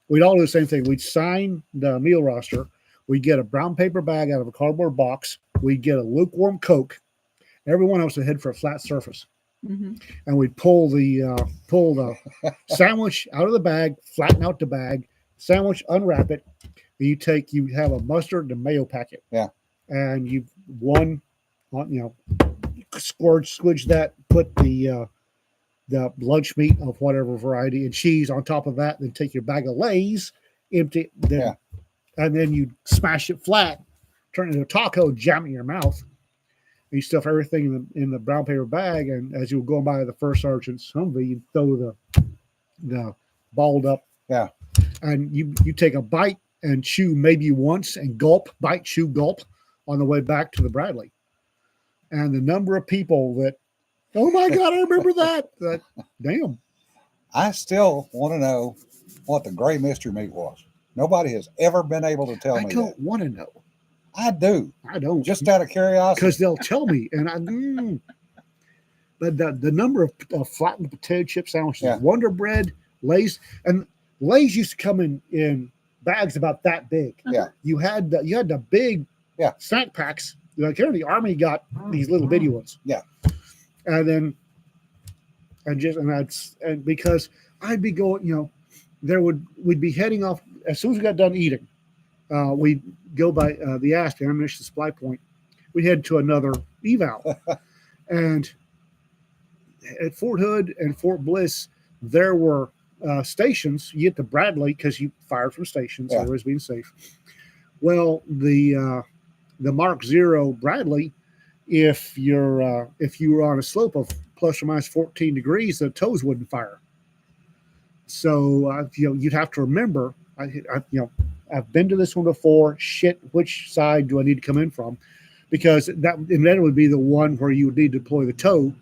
We'd sign the meal roster. We'd get a brown paper bag out of a cardboard box. We'd get a lukewarm Coke. Everyone else would head for a flat surface. Mm-hmm. And we'd pull the sandwich out of the bag, flatten out the bag, sandwich, unwrap it. You have a mustard and mayo packet. Yeah. And you squidge that, put the lunch meat of whatever variety and cheese on top of that, then take your bag of Lay's, empty it, and then you smash it flat, turn it into a taco, jam it in your mouth. And you stuff everything in the brown paper bag, and as you were going by the first sergeant's Humvee, you throw the balled up. Yeah. And you take a bite and chew maybe once and gulp, bite, chew, gulp on the way back to the Bradley. And the number of people that, oh my God, I remember that. Damn. I still want to know what the gray mystery meat was. Nobody has ever been able to tell me I that. don't want to know. I do. I don't. Just out of curiosity. Because they'll tell me. And but the number of flattened potato chip sandwiches, Wonder Bread, Lay's, and Lay's used to come in bags about that big. Yeah. You had the big snack packs. Like here, the Army got these little bitty ones. Yeah. And then and because I'd be going, we'd be heading off as soon as we got done eating. We'd go by the ASP, ammunition supply point. We'd head to another eval. And at Fort Hood and Fort Bliss, there were stations. You get to Bradley because you fired from stations, always being safe. Well, the Mark Zero Bradley, if you were on a slope of plus or minus 14 degrees, the toes wouldn't fire. So you'd have to remember. I've been to this one before. Shit, which side do I need to come in from? Because that would be the one where you would need to deploy the toe,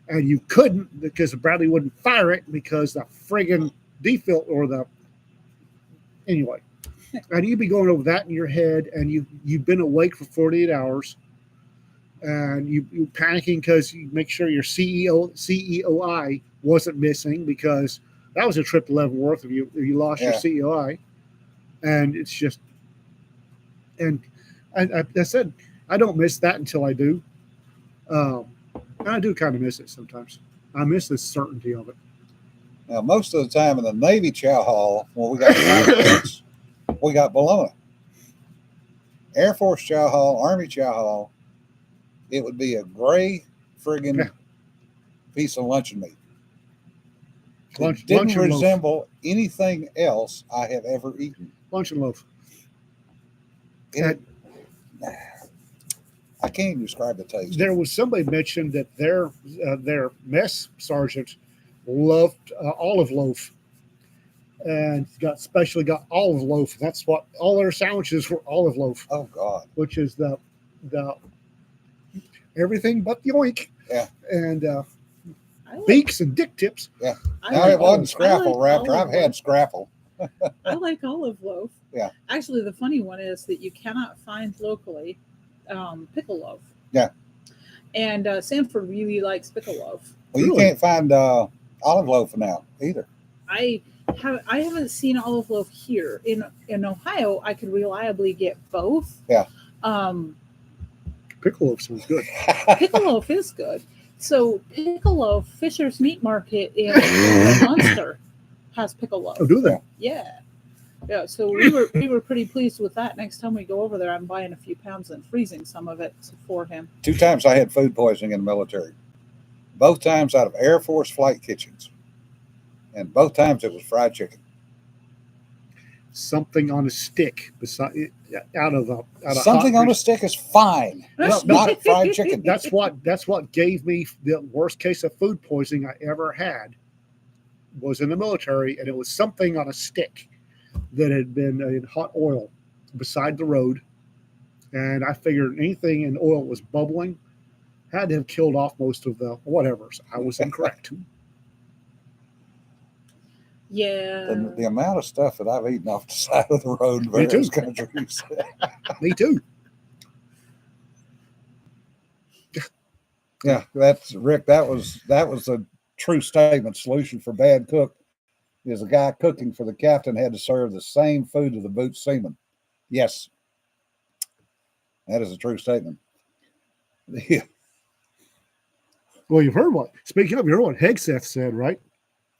and you couldn't because the Bradley wouldn't fire it because the friggin' defilt anyway. And you'd be going over that in your head, and you've been awake for 48 hours. and you panicking because you make sure your CEOI wasn't missing, because that was a trip to Leavenworth if you lost your Yeah. CEOI, and it's just and I said I don't miss that until I do, and I do kind of miss it sometimes. I miss the certainty of it. Now, most of the time in the Navy chow hall, when we got flight pits, we got bologna. Air Force chow hall, Army chow hall, it would be a gray friggin' Yeah. piece of luncheon meat. It Lunch didn't and loaf. resemble anything else I have ever eaten. Lunch and loaf. It, I can't even describe the taste. There was somebody mentioned that their mess sergeant loved olive loaf, and got olive loaf. That's what all their sandwiches were, olive loaf, Oh God. which is the everything but the oink. Yeah. And I like, beaks and dick tips. Yeah. I Now like it wasn't I scraffle like Raptor. I've olive had loaf. scraffle. I like olive loaf. Yeah. Actually, the funny one is that you cannot find locally pickle loaf. Yeah. And Sanford really likes pickle loaf. Well, you Really? can't find olive loaf now either. I haven't seen olive loaf here in Ohio. I could reliably get both. Yeah. Pickle loaf sounds good. Pickle loaf is good. So pickle loaf, Fisher's Meat Market in Munster has pickle loaf. Oh, do they? Yeah. Yeah, so we were pretty pleased with that. Next time we go over there, I'm buying a few pounds and freezing some of it for him. 2 times I had food poisoning in the military. Both times out of Air Force flight kitchens. And both times it was fried chicken. Something on a stick beside out of Something hot on a stick is fine. It's not fried chicken. That's what gave me the worst case of food poisoning I ever had. Was in the military, and it was something on a stick that had been in hot oil beside the road, and I figured anything in oil was bubbling had to have killed off most of the whatever. So I was incorrect. Yeah. The amount of stuff that I've eaten off the side of the road in Me too. various countries. Me too. Yeah, that's Rick. That was a true statement. Solution for bad cook is a guy cooking for the captain had to serve the same food to the boot seaman. Yes, that is a true statement. Yeah. Well, you've heard what. Speaking of, you heard what Hegseth said, right?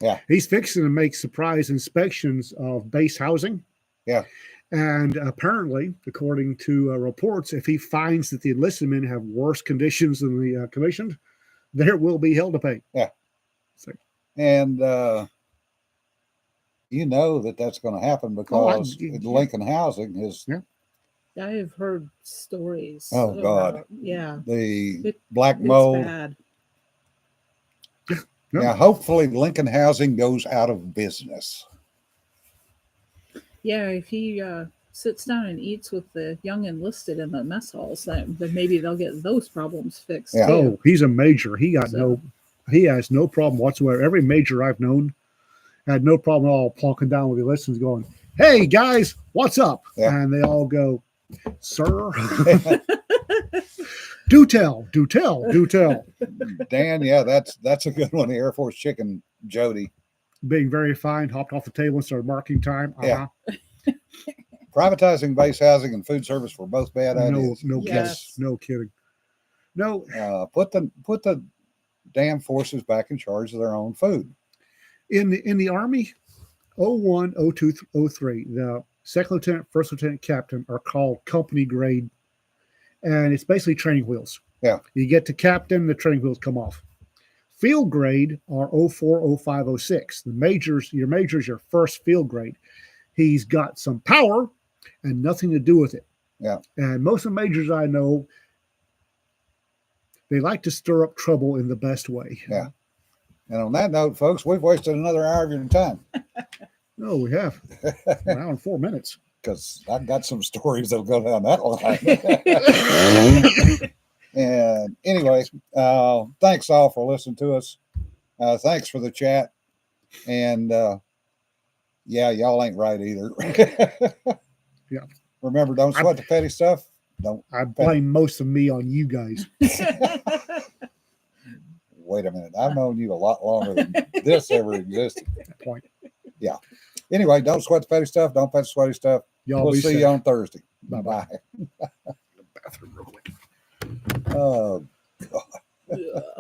Yeah. He's fixing to make surprise inspections of base housing. Yeah. And apparently, according to reports, if he finds that the enlisted men have worse conditions than the commissioned, there will be hell to pay. Yeah. So, And you know that's going to happen because Lincoln Housing is I've heard stories. Oh, God. about- yeah. the black mold. It's bad. No. Yeah, hopefully Lincoln Housing goes out of business. Yeah, if he sits down and eats with the young enlisted in the mess halls, then maybe they'll get those problems fixed. Yeah. Too. Oh, he's a major. He has So- no problem whatsoever. Every major I've known had no problem at all plonking down with the enlisteds going, "Hey guys, what's up?" Yeah. And they all go, "Sir, do tell. Dan, yeah, that's a good one. The Air Force chicken, Jody. Being very fine, hopped off the table and started marking time. Yeah. Privatizing base housing and food service were both bad ideas. No Yes. kidding. No kidding. No, Put the damn forces back in charge of their own food. in the Army, 01, 02, 03, the second lieutenant, first lieutenant, captain are called company grade, and it's basically training wheels. Yeah. You get to captain, the training wheels come off. Field grade are 04, 05, 06. The majors, your first field grade. He's got some power and nothing to do with it. Yeah. And most of the majors I know, they like to stir up trouble in the best way. Yeah. And on that note, folks, we've wasted another hour of your time No, we have. An hour and 4 minutes. because I've got some stories that'll go down that line. And anyway, thanks all for listening to us. Thanks for the chat. And yeah, y'all ain't right either. Yeah. Remember, don't sweat the petty stuff. Don't I blame most of me on you guys. wait a minute. I've known you a lot longer than this ever existed. Point. Anyway, don't sweat the petty stuff. Don't pet the sweaty stuff. Y'all We'll be see safe. you on Thursday. Bye-bye. Bye. Bathroom real quick. Oh, Ugh.